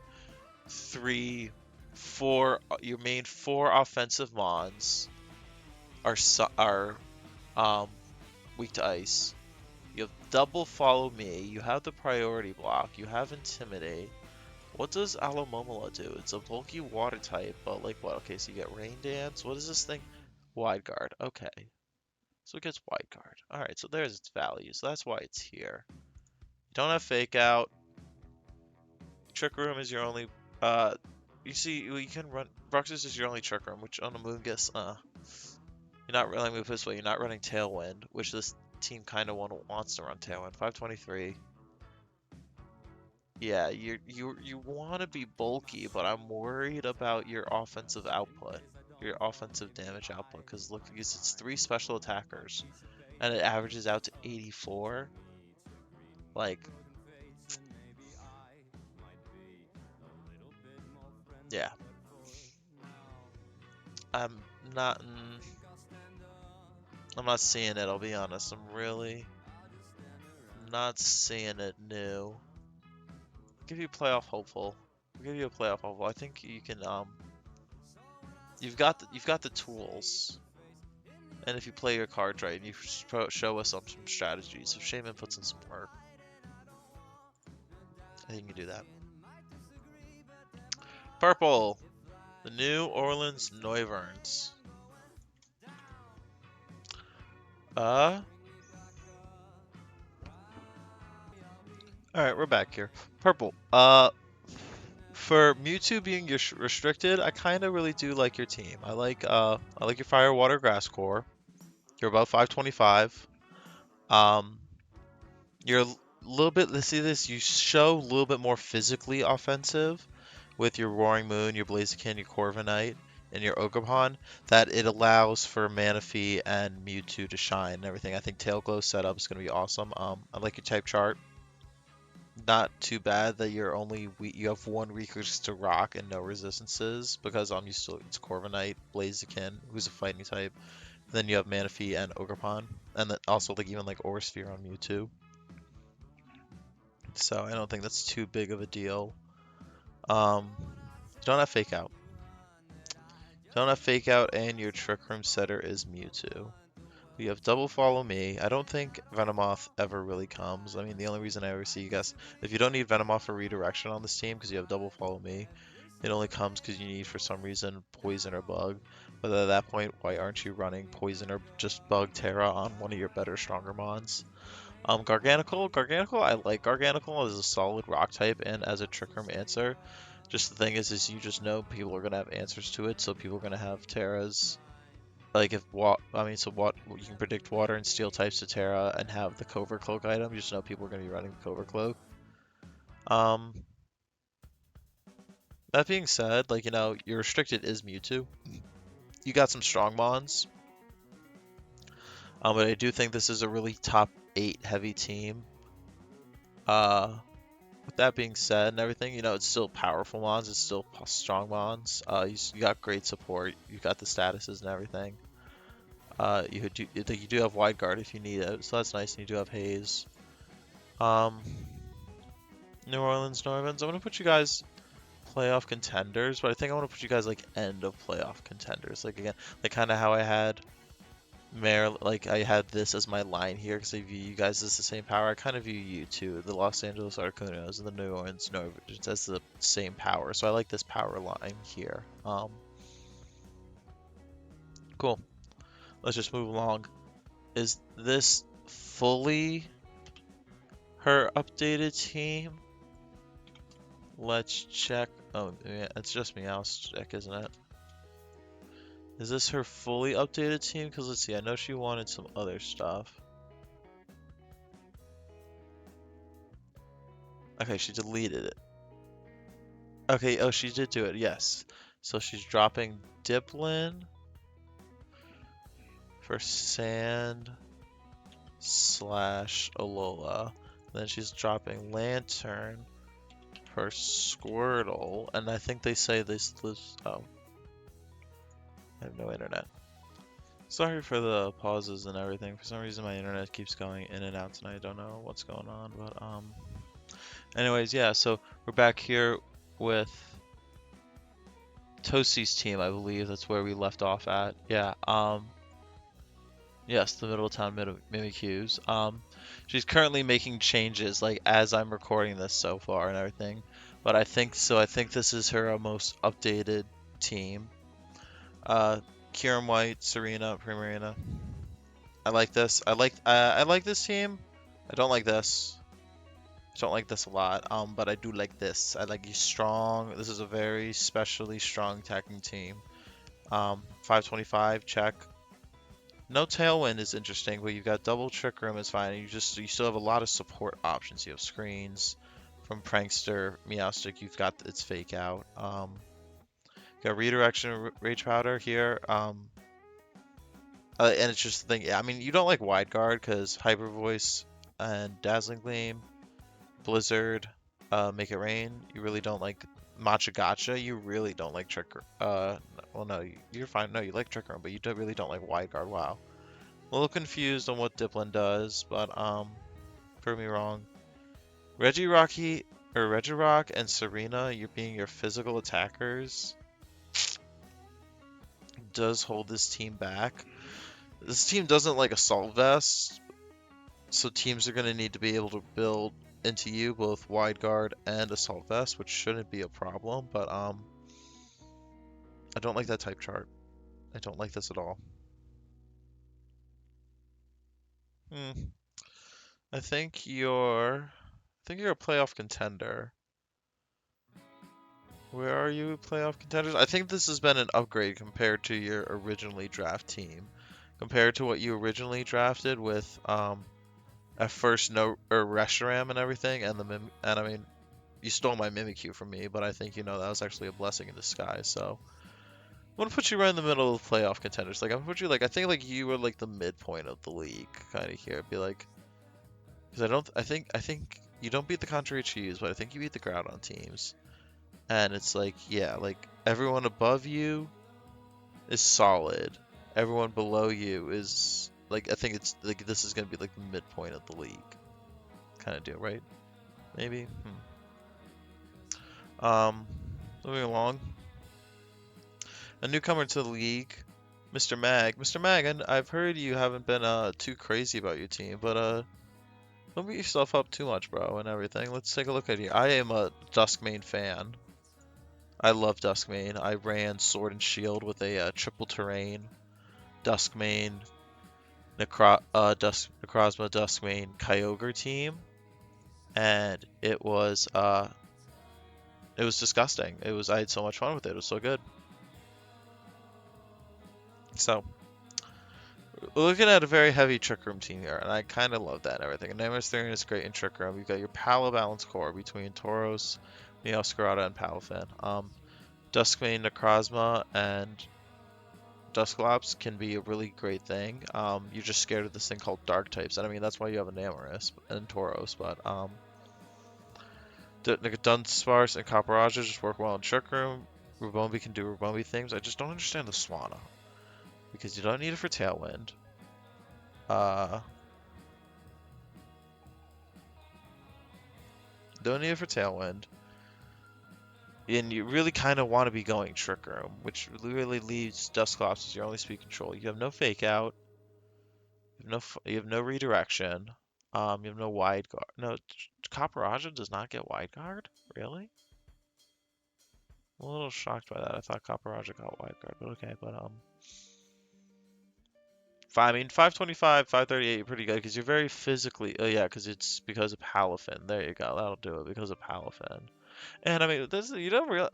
three, four, your main 4 offensive mons are um weak to ice. You have double follow me. You have the priority block. You have intimidate. What does Alomomola do? It's a bulky water type, but like what? Okay, so you get Rain Dance. What is this thing? Wide Guard. Okay. So it gets Wide Guard. Alright, so there's its value. So that's why it's here. You don't have Fake Out. Trick Room is your only... you see, you can run... Bruxus is your only Trick Room, which on a Moongus, you're not really move this way. You're not running Tailwind, which this team kind of wants to run Tailwind. 523. Yeah, you want to be bulky, but I'm worried about your offensive output, your offensive damage output, because look, because it's 3 special attackers, and it averages out to 84. Like, yeah, I'm not, I'm not seeing it. I'll be honest. I'm really not seeing it new. I'll give you a playoff hopeful. I'll give you a playoff hopeful. I think you can. You've got the tools. And if you play your cards right and you show us some strategies, if Shaman puts in some work, I think you can do that. Purple, the New Orleans Noivern. Alright, we're back here. Purple, for Mewtwo being your restricted, I kind of really do like your team. I like your Fire, Water, Grass core. You're about 525. Um, you're a little bit, let's see this, you show a little bit more physically offensive with your Roaring Moon, your Blaziken, your Corviknight, and your Ogerpon, that it allows for Manaphy and Mewtwo to shine and everything. I think Tail Glow setup is going to be awesome. I like your type chart. not too bad that you have one weakest to rock and no resistances because it's Corviknight, Blaziken, who's a fighting type. Then you have Manaphy and Ogerpon, and then also like even like Aurasphere on Mewtwo. So I don't think that's too big of a deal. You don't have Fake Out. You don't have Fake Out, and your Trick Room setter is Mewtwo. You have Double Follow Me. I don't think Venomoth ever really comes. I mean, the only reason I ever see you guys, if you don't need Venomoth for redirection on this team because you have Double Follow Me, it only comes because you need, for some reason, Poison or Bug. But at that point, why aren't you running Poison or just Bug Terra on one of your better, stronger mons? Garganacl, I like Garganacl as a solid rock type and as a Trick Room answer. Just the thing is you just know people are gonna have answers to it, so people are gonna have Terras. Like if what I mean, so what you can predict water and steel types to Terra and have the Covert Cloak item. You just know people are gonna be running the Covert Cloak. Um, that being said, like your restricted is Mewtwo. You got some strong mons, but I do think this is a really top 8 heavy team. With that being said and everything, it's still powerful mons. It's still strong mons. You got great support. You got the statuses and everything. You do have wide guard if you need it, so that's nice. And you do have haze. Um, New Orleans Norvins. I'm gonna put you guys playoff contenders, but I think I want to put you guys like end of playoff contenders. Like again, like kind of how I had like I had this as my line here because I view you guys as the same power. I kind of view you too, the Los Angeles Arcunos and the New Orleans Norvins as the same power. So I like this power line here. Cool. Let's just move along. Is this fully her updated team? Let's check. Oh, yeah, it's just Meowstic, isn't it? Is this her fully updated team? Because let's see, I know she wanted some other stuff. Okay, she deleted it. Okay, oh, she did do it, yes. So she's dropping Diplin for Sand / Alola. Then she's dropping Lantern for Squirtle. And I think they say this lives. Oh. I have no internet. Sorry for the pauses and everything. For some reason, my internet keeps going in and out tonight. I don't know what's going on, but anyways, yeah. So we're back here with Toasty's team, I believe. That's where we left off at. Yeah. Yes, the Middletown Mimikyus. She's currently making changes, like as I'm recording this so far and everything. But I think so. I think this is her most updated team. Kieran White, Serena, Primarina. I like this. I like this team. I don't like this. I don't like this a lot. But I do like this. I like you strong. This is a very specially strong attacking team. 525 check. No Tailwind is interesting, but you've got double Trick Room is fine. You still have a lot of support options. You have screens from Prankster, Meowstic. You've got its Fake Out. You got Redirection, Rage Powder here. And it's just the thing. Yeah, I mean, you don't like Wide Guard because Hyper Voice and Dazzling Gleam, Blizzard, Make It Rain. You really don't like Matcha Gotcha. You really don't like Trick. Well, no, you're fine. No, you like Trick Room, but you really don't like Wide Guard. Wow. A little confused on what Diplin does, but prove me wrong. Regirock and Serena, you're being your physical attackers, does hold this team back. This team doesn't like Assault Vest, so teams are going to need to be able to build into you both Wide Guard and Assault Vest, which shouldn't be a problem, but I don't like that type chart. I don't like this at all. I think you're a playoff contender. Where are you, playoff contenders? I think this has been an upgrade compared to your originally draft team. Compared to what you originally drafted with at first no or Reshiram and everything, and I mean you stole my Mimikyu from me, but I think that was actually a blessing in disguise. So I'm gonna put you right in the middle of the playoff contenders. Like I'm gonna put you I think you were the midpoint of the league kind of here. Be like, because I think you don't beat the Contrary Cheese, but I think you beat the Groudon teams. And it's like, yeah, like everyone above you is solid. Everyone below you is like, I think it's like this is gonna be like the midpoint of the league kind of deal, right? Maybe. Moving along. A newcomer to the league, Mr. Mag. Mr. Mag, and I've heard you haven't been too crazy about your team, but don't beat yourself up too much, bro, and everything. Let's take a look at you. I am a Duskmane fan. I love Duskmane. I ran Sword and Shield with a triple terrain Duskmane, Necrozma, Duskmane, Kyogre team, and it was disgusting. I had so much fun with it. It was so good. So we're looking at a very heavy Trick Room team here, and I kind of love that and everything. And Namastherian is great in Trick Room. You've got your Palo Balance core between Tauros, Meowscarada, and Palafin. Duskmane, Necrozma, and Dusclops can be a really great thing. You're just scared of this thing called Dark types, and I mean that's why you have a Namarus and Tauros. But Dunsparce and Caparajah just work well in Trick Room. Rubombi can do Rubombi things. I just don't understand the Swanna because you don't need it for Tailwind. Don't need it for Tailwind. And you really kind of want to be going Trick Room, which really leaves Dusclops as your only speed control. You have no Fake Out. You have no Redirection. You have no Wide Guard. No, Caparajah does not get Wide Guard? Really? I'm a little shocked by that. I thought Caparajah got Wide Guard, but okay. But I mean, 525, 538, you're pretty good because you're very physically. Oh yeah, because of Palafin. There you go. That'll do it because of Palafin. And I mean, you don't real.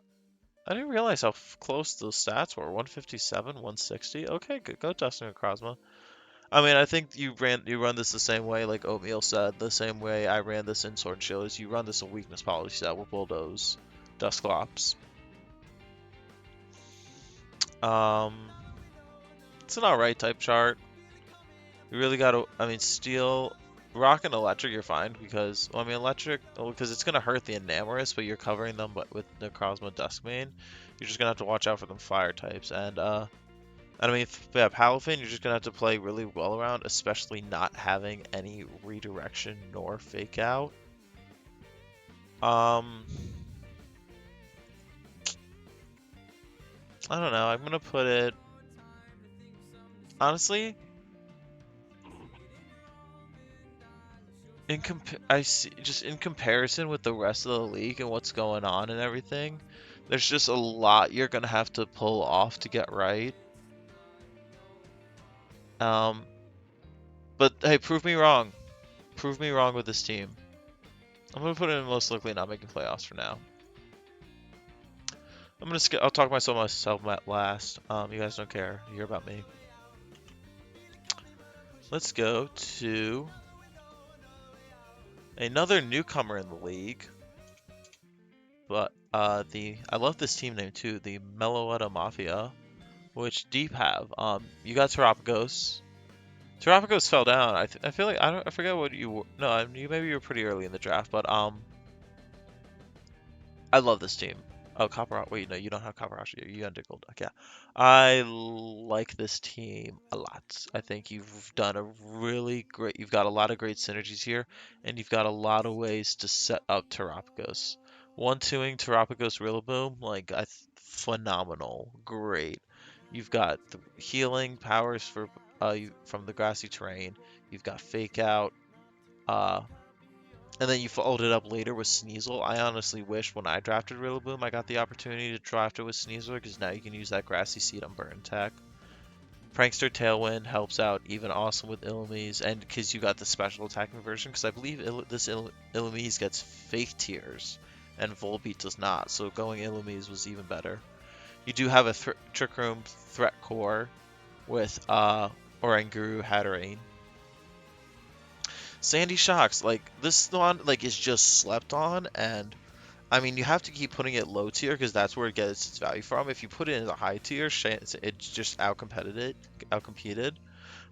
I didn't realize how close those stats were. 157, 160. Okay, good. Go Dustin and Crosma. I mean, I think you run this the same way, like Oatmeal said, the same way I ran this in Sword and Shield. Is you run this a weakness policy set with Bulldoze, Dusclops. Um, it's an alright type chart. You really gotta, I mean, Steel, Rock and Electric, you're fine because, well, I mean, Electric, because it's gonna hurt the Enamorous, but you're covering them with Necrozma, Duskmane. You're just gonna have to watch out for them fire types, and I mean, yeah, Palafin, you're just gonna have to play really well around, especially not having any redirection nor fake out. I don't know. I'm gonna put it honestly I see just in comparison with the rest of the league and what's going on and everything. There's just a lot you're gonna have to pull off to get right. Um, but hey, prove me wrong. Prove me wrong with this team. I'm gonna put it in most likely not making playoffs for now. I'll talk myself at last. You guys don't care. You hear about me. Let's go to another newcomer in the league. But I love this team name too, the Meloetta Mafia, which Deep have. You got Terapagos. Terapagos fell down. I feel like I forget what you were. No, you maybe you were pretty early in the draft, but I love this team. Oh, Copper. Wait, no, you don't have Copperasha. You got Golduck. Yeah, I like this team a lot. I think you've done a really great. You've got a lot of great synergies here, and you've got a lot of ways to set up Terapagos. 1-2ing Terapagos Rillaboom, like phenomenal, great. You've got the healing powers from the grassy terrain. You've got Fake Out. Uh, and then you followed it up later with Sneasel. I honestly wish when I drafted Rillaboom, I got the opportunity to draft it with Sneasel because now you can use that Grassy Seed on Burn Tech. Prankster Tailwind helps out even awesome with Illumise, and because you got the special attacking version, because I believe Illumise gets Fake Tears, and Volbeat does not, so going Illumise was even better. You do have a Trick Room Threat Core with Oranguru Hatterene. Sandy Shocks, like this one, like is just slept on, and I mean you have to keep putting it low tier because that's where it gets its value from. If you put it in the high tier, it's just outcompeted.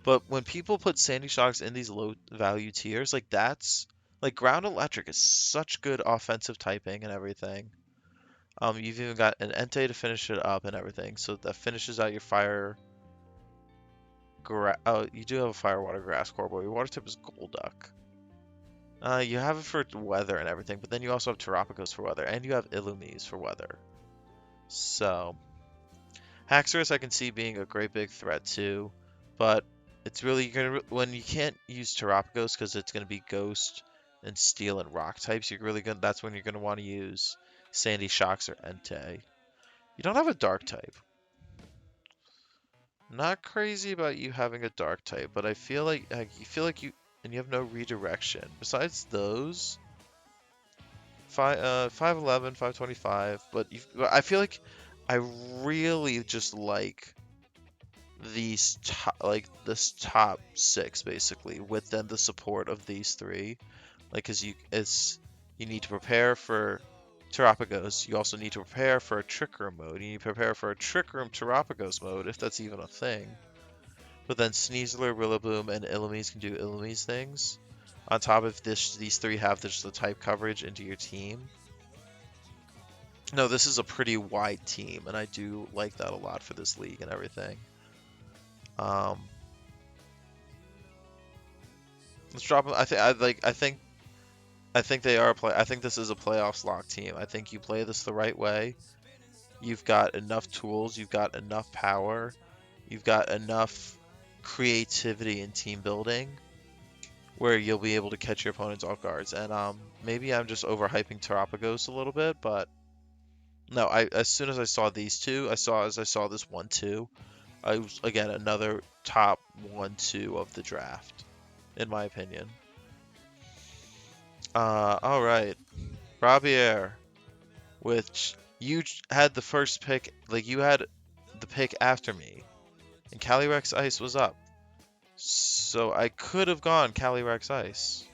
But when people put Sandy Shocks in these low value tiers, like that's Like ground electric is such good offensive typing and everything. You've even got an Entei to finish it up and everything, so that finishes out your fire. Oh, you do have a fire, water, grass core, but your water type is Golduck. You have it for weather and everything, but then you also have Terapagos for weather, and you have Illumise for weather. So, Haxorus I can see being a great big threat too, but it's really when you can't use Terapagos because it's gonna be Ghost and Steel and Rock types. You're really gonna That's when you're gonna want to use Sandy Shocks or Entei. You don't have a Dark type. Not crazy about you having a Dark type, but I feel like you have no redirection. Besides those, 5'11", 525, but I feel like I really just like this top six basically, with then the support of these three. Like, cause you need to prepare for Terapagos. You also need to prepare for a Trick Room mode. You need to prepare for a Trick Room Terapagos mode, if that's even a thing. But then Sneasler, Rillaboom, and Illumise can do Illumise things. On top of this, these three have just the type coverage into your team. No, this is a pretty wide team, and I do like that a lot for this league and everything. Um, let's drop them. I think they are play. I think this is a playoffs lock team. I think you play this the right way. You've got enough tools. You've got enough power. You've got enough creativity and team building where you'll be able to catch your opponents off guards. And maybe I'm just overhyping Terapagos a little bit, but no. As soon as I saw these two, I saw this 1-2. I was again another top 1-2 of the draft, in my opinion. All right, Robier, which had the first pick, like you had the pick after me, and Calyrex Ice was up. So I could have gone Calyrex Ice.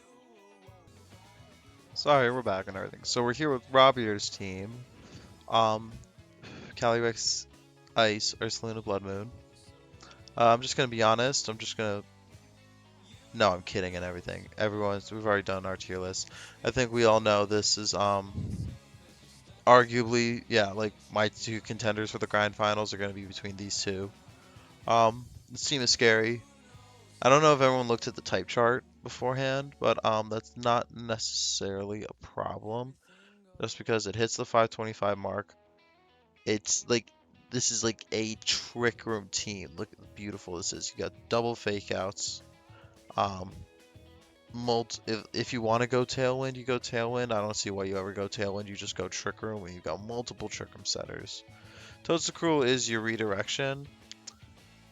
Sorry, we're back and everything. So we're here with Robier's team. Um, Calyrex Ice, Ursaluna Blood Moon. I'm just gonna be honest. No, I'm kidding and everything. We've already done our tier list. I think we all know this is arguably, yeah, like my two contenders for the grind finals are gonna be between these two. This team is scary. I don't know if everyone looked at the type chart beforehand, but that's not necessarily a problem. Just because it hits the 525 mark, it's like this is like a trick room team. Look how beautiful this is. You got double fake outs. Um, if you want to go Tailwind, you go Tailwind. I don't see why you ever go Tailwind. You just go Trick Room when you've got multiple Trick Room setters. Toadstool is your redirection.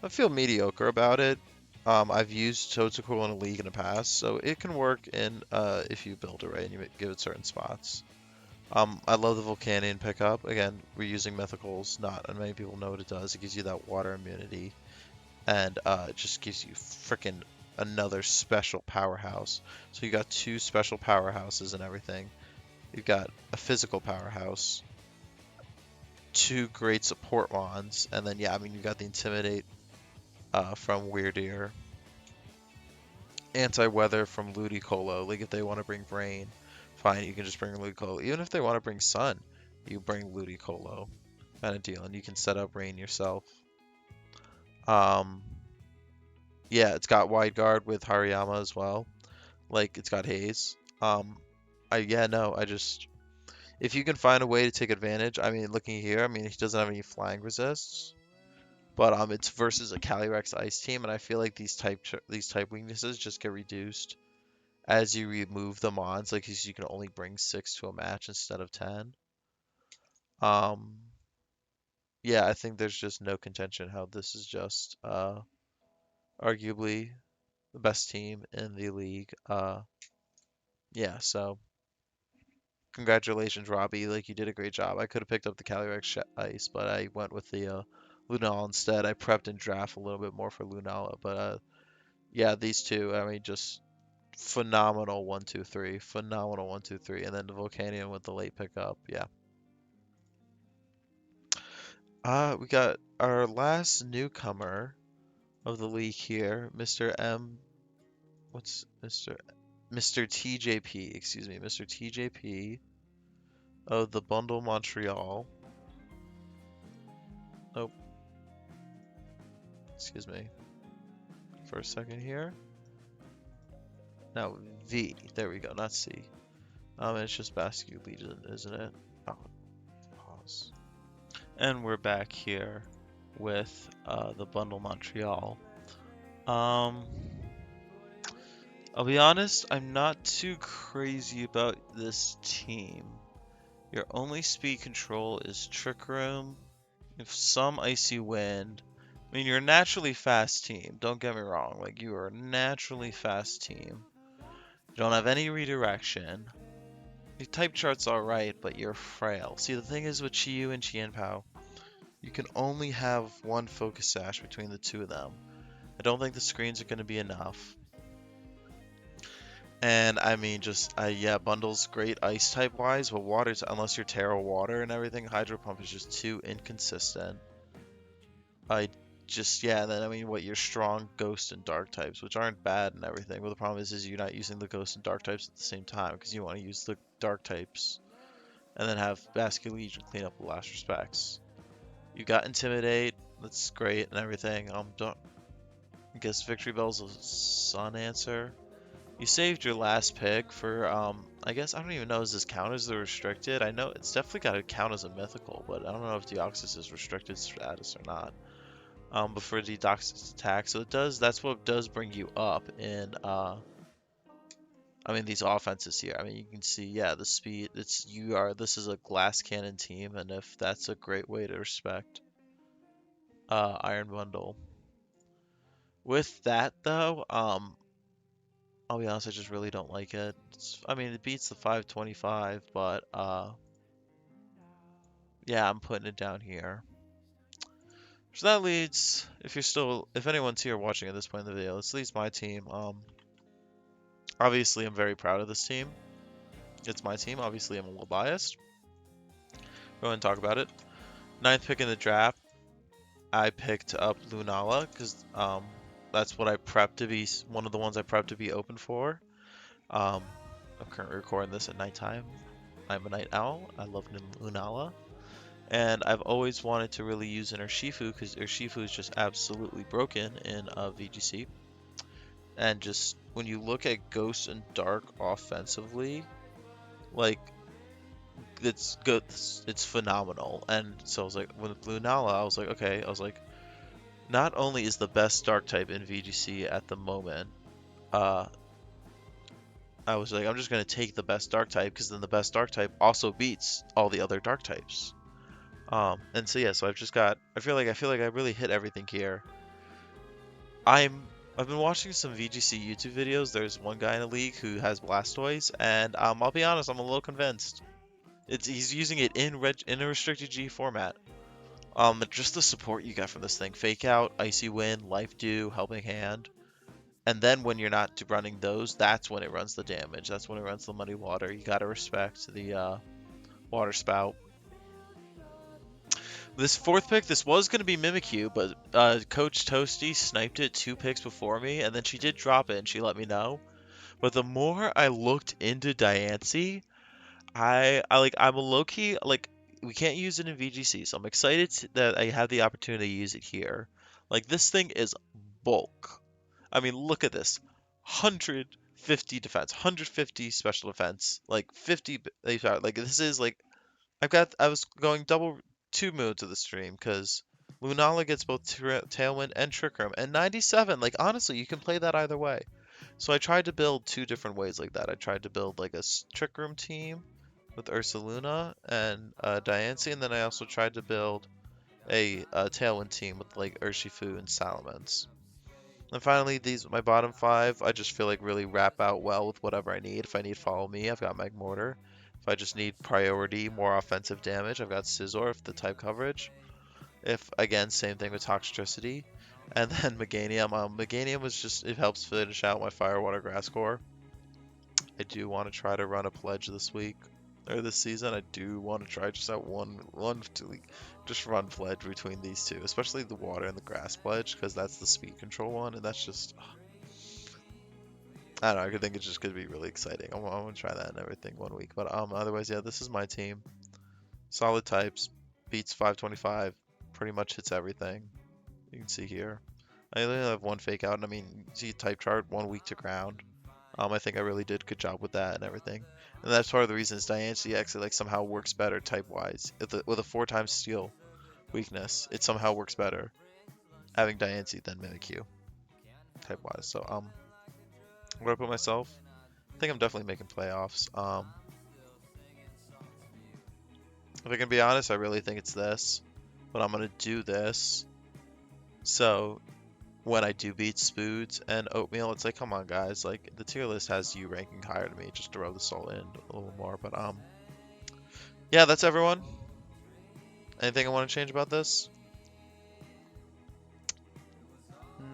I feel mediocre about it. I've used Toadstool in a league in the past, so it can work in if you build it right and you give it certain spots. I love the Volcanion pickup. Again, we're using Mythicals. Not many people know what it does. It gives you that water immunity, and it just gives you freaking another special powerhouse. So you got two special powerhouses and everything. You've got a physical powerhouse, two great support wands, and then yeah, I mean you got the Intimidate from Weirdeer, Anti-Weather from Ludicolo. Like if they want to bring Rain, fine, you can just bring Ludicolo. Even if they want to bring Sun, you bring Ludicolo, kind of deal, and you can set up Rain yourself. Um, yeah, it's got Wide Guard with Hariyama as well. Like it's got Haze. Yeah, no, I just if you can find a way to take advantage. I mean, looking here, I mean he doesn't have any flying resists, but it's versus a Calyrex Ice team, and I feel like these type weaknesses just get reduced as you remove the mons. Like you can only bring 6 to a match instead of 10. Um, yeah, I think there's just no contention how this is just arguably the best team in the league. Yeah, so congratulations, Robbie. Like you did a great job. I could have picked up the Calyrex Ice, but I went with the Lunala instead. I prepped and draft a little bit more for Lunala, but yeah, these two, I mean, just phenomenal 1-2-3, phenomenal 1-2-3, and then the Volcanion with the late pickup. Yeah. We got our last newcomer of the league here, Mr. M. What's Mr. Mr. TJP, excuse me, Mr. TJP of the Bundle Montreal. Oh, excuse me for a second here. No, V. There we go, not C. It's just Basque Legion, isn't it? Oh, pause. And we're back here with the Bundle Montreal. Um, I'll be honest, I'm not too crazy about this team. Your only speed control is Trick Room, if some Icy Wind. I mean, you're a naturally fast team, don't get me wrong. Like, you are a naturally fast team. You don't have any redirection. Your type chart's alright, but you're frail. See, the thing is with Chiyu and Qianpao, you can only have one focus sash between the two of them. I don't think the screens are going to be enough. And I mean, yeah, Bundle's great ice type wise, but water's, unless you're Terra Water and everything, Hydro Pump is just too inconsistent. Yeah, then I mean, what, you're strong Ghost and Dark types, which aren't bad and everything, but the problem is you're not using the Ghost and Dark types at the same time, because you want to use the Dark types, and then have Basque Legion clean up the last respects. You got Intimidate, that's great and everything. I guess Victory Bell's a Sun answer. You saved your last pick for, I guess, I don't even know, does this count as the restricted? I know it's definitely got to count as a mythical, but I don't know if Deoxys is restricted status or not. But for the Deoxys attack, so it does, that's what does bring you up in, I mean, these offenses here. I mean, you can see, yeah, the speed, this is a glass cannon team, and if that's a great way to respect, Iron Bundle. With that, though, I'll be honest, I just really don't like it. I mean, it beats the 525, but, yeah, I'm putting it down here. So that leads, if anyone's here watching at this point in the video, this leads my team. Obviously, I'm very proud of this team. It's my team. Obviously, I'm a little biased. Go ahead and talk about it. 9th pick in the draft, I picked up Lunala, because, that's what I prepped to be, one of the ones I prepped to be open for. I'm currently recording this at nighttime. I'm a night owl. I love Lunala. And I've always wanted to really use an Urshifu, because Urshifu is just absolutely broken in VGC. And just, when you look at Ghost and Dark offensively, like, it's good, it's phenomenal. And so I was like, with Lunala, I was like, okay, not only is the best Dark type in VGC at the moment, I was like, I'm just going to take the best Dark type, because then the best Dark type also beats all the other Dark types. And so yeah, so I feel like I really hit everything here. I've been watching some VGC YouTube videos. There's one guy in the league who has Blastoise, and I'll be honest, I'm a little convinced. He's using it in a restricted G format. Just the support you get from this thing: Fake Out, Icy Wind, Life Dew, Helping Hand. And then when you're not running those, that's when it runs the damage. That's when it runs the Muddy Water. You gotta respect the Water Spout. This 4th pick, this was going to be Mimikyu, but Coach Toasty sniped it 2 picks before me, and then she did drop it, and she let me know. But the more I looked into Diancie, I'm a low-key, like, we can't use it in VGC, so I'm excited that I have the opportunity to use it here. Like, this thing is bulk. I mean, look at this. 150 defense, 150 special defense, like 50, like, this is, like, I was going double 2 modes of the stream, because Lunala gets both Tailwind and Trick Room, and 97, like, honestly, you can play that either way. So I tried to build 2 different ways like that. I tried to build, like, a Trick Room team with Ursaluna and Diancie, and then I also tried to build a Tailwind team with, like, Urshifu and Salamence. And finally, my bottom 5, I just feel like really wrap out well with whatever I need. If I need Follow Me, I've got Magmortar. If I just need priority, more offensive damage, I've got Scizor for the type coverage. If, again, same thing with Toxtricity. And then Meganium. Meganium was just, it helps finish out my Fire, Water, Grass core. I do want to try to run a pledge this week, or this season. I do want to try just that just run pledge between these two, especially the Water and the Grass pledge, because that's the speed control one, and that's just, I don't know. I think it's just gonna be really exciting. I'm gonna try that and everything one week. But otherwise, yeah, this is my team. Solid types, beats 525, pretty much hits everything. You can see here. I only have one fake out, and I mean, you see type chart, 1 week to ground. I think I really did a good job with that and everything. And that's part of the reason is Dynasty actually like somehow works better type wise. With a 4 times steal weakness, it somehow works better having Dynasty than Mimikyu type wise. So where I put myself, I think I'm definitely making playoffs. If I can be honest, I really think it's this, but I'm gonna do this. So when I do beat Spoods and Oatmeal, it's like, come on, guys, like the tier list has you ranking higher than me, just to rub the salt in a little more. But yeah, that's everyone. Anything I want to change about this?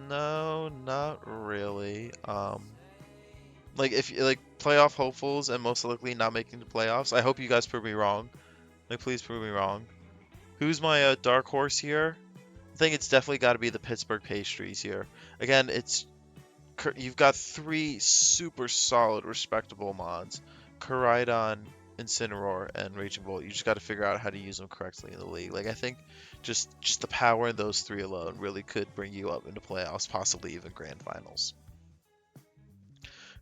No, not really. Like if you like playoff hopefuls and most likely not making the playoffs, I hope you guys prove me wrong. Like, please prove me wrong. Who's my dark horse here? I think it's definitely got to be the Pittsburgh Pastries here. Again, you've got 3 super solid, respectable mods: Koraidon, Incineroar, and Raging Bolt. You just got to figure out how to use them correctly in the league. Like I think just the power in those 3 alone really could bring you up into playoffs, possibly even grand finals.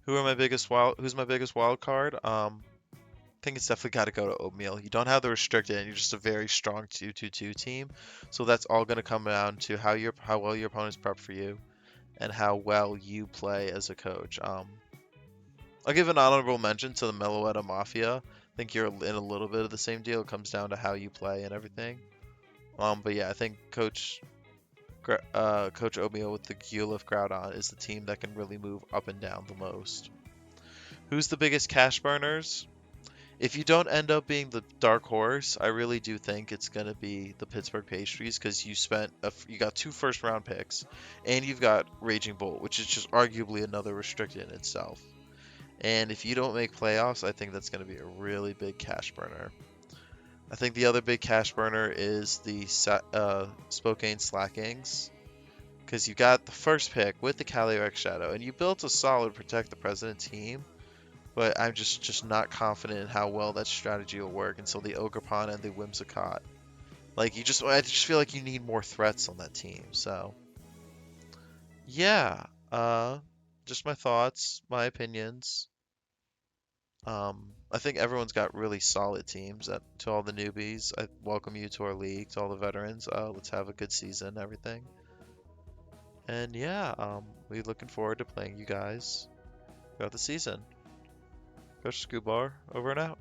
Who's my biggest wild card? I think it's definitely got to go to Oatmeal. You don't have the restricted, and you're just a very strong 2-2-2 team. So that's all going to come down to how well your opponents prep for you, and how well you play as a coach. I'll give an honorable mention to the Meloetta Mafia. I think you're in a little bit of the same deal. It comes down to how you play and everything. But yeah, I think Coach Oatmeal with the Geolif Groudon is the team that can really move up and down the most. Who's the biggest cash burners? If you don't end up being the dark horse, I really do think it's gonna be the Pittsburgh Pastries, because you got 2 first-round picks, and you've got Raging Bolt, which is just arguably another restricted in itself. And if you don't make playoffs, I think that's gonna be a really big cash burner. I think the other big cash burner is the Spokane Slackings, because you got the first pick with the Calyrex Shadow, and you built a solid Protect the President team. But I'm just not confident in how well that strategy will work until the Ogerpon and the Whimsicott. Like I just feel like you need more threats on that team. So yeah, just my thoughts, my opinions. I think everyone's got really solid teams. To all the newbies, I welcome you to our league. To all the veterans, let's have a good season, and everything. And yeah, we're looking forward to playing you guys throughout the season. Coach Scubar, over and out.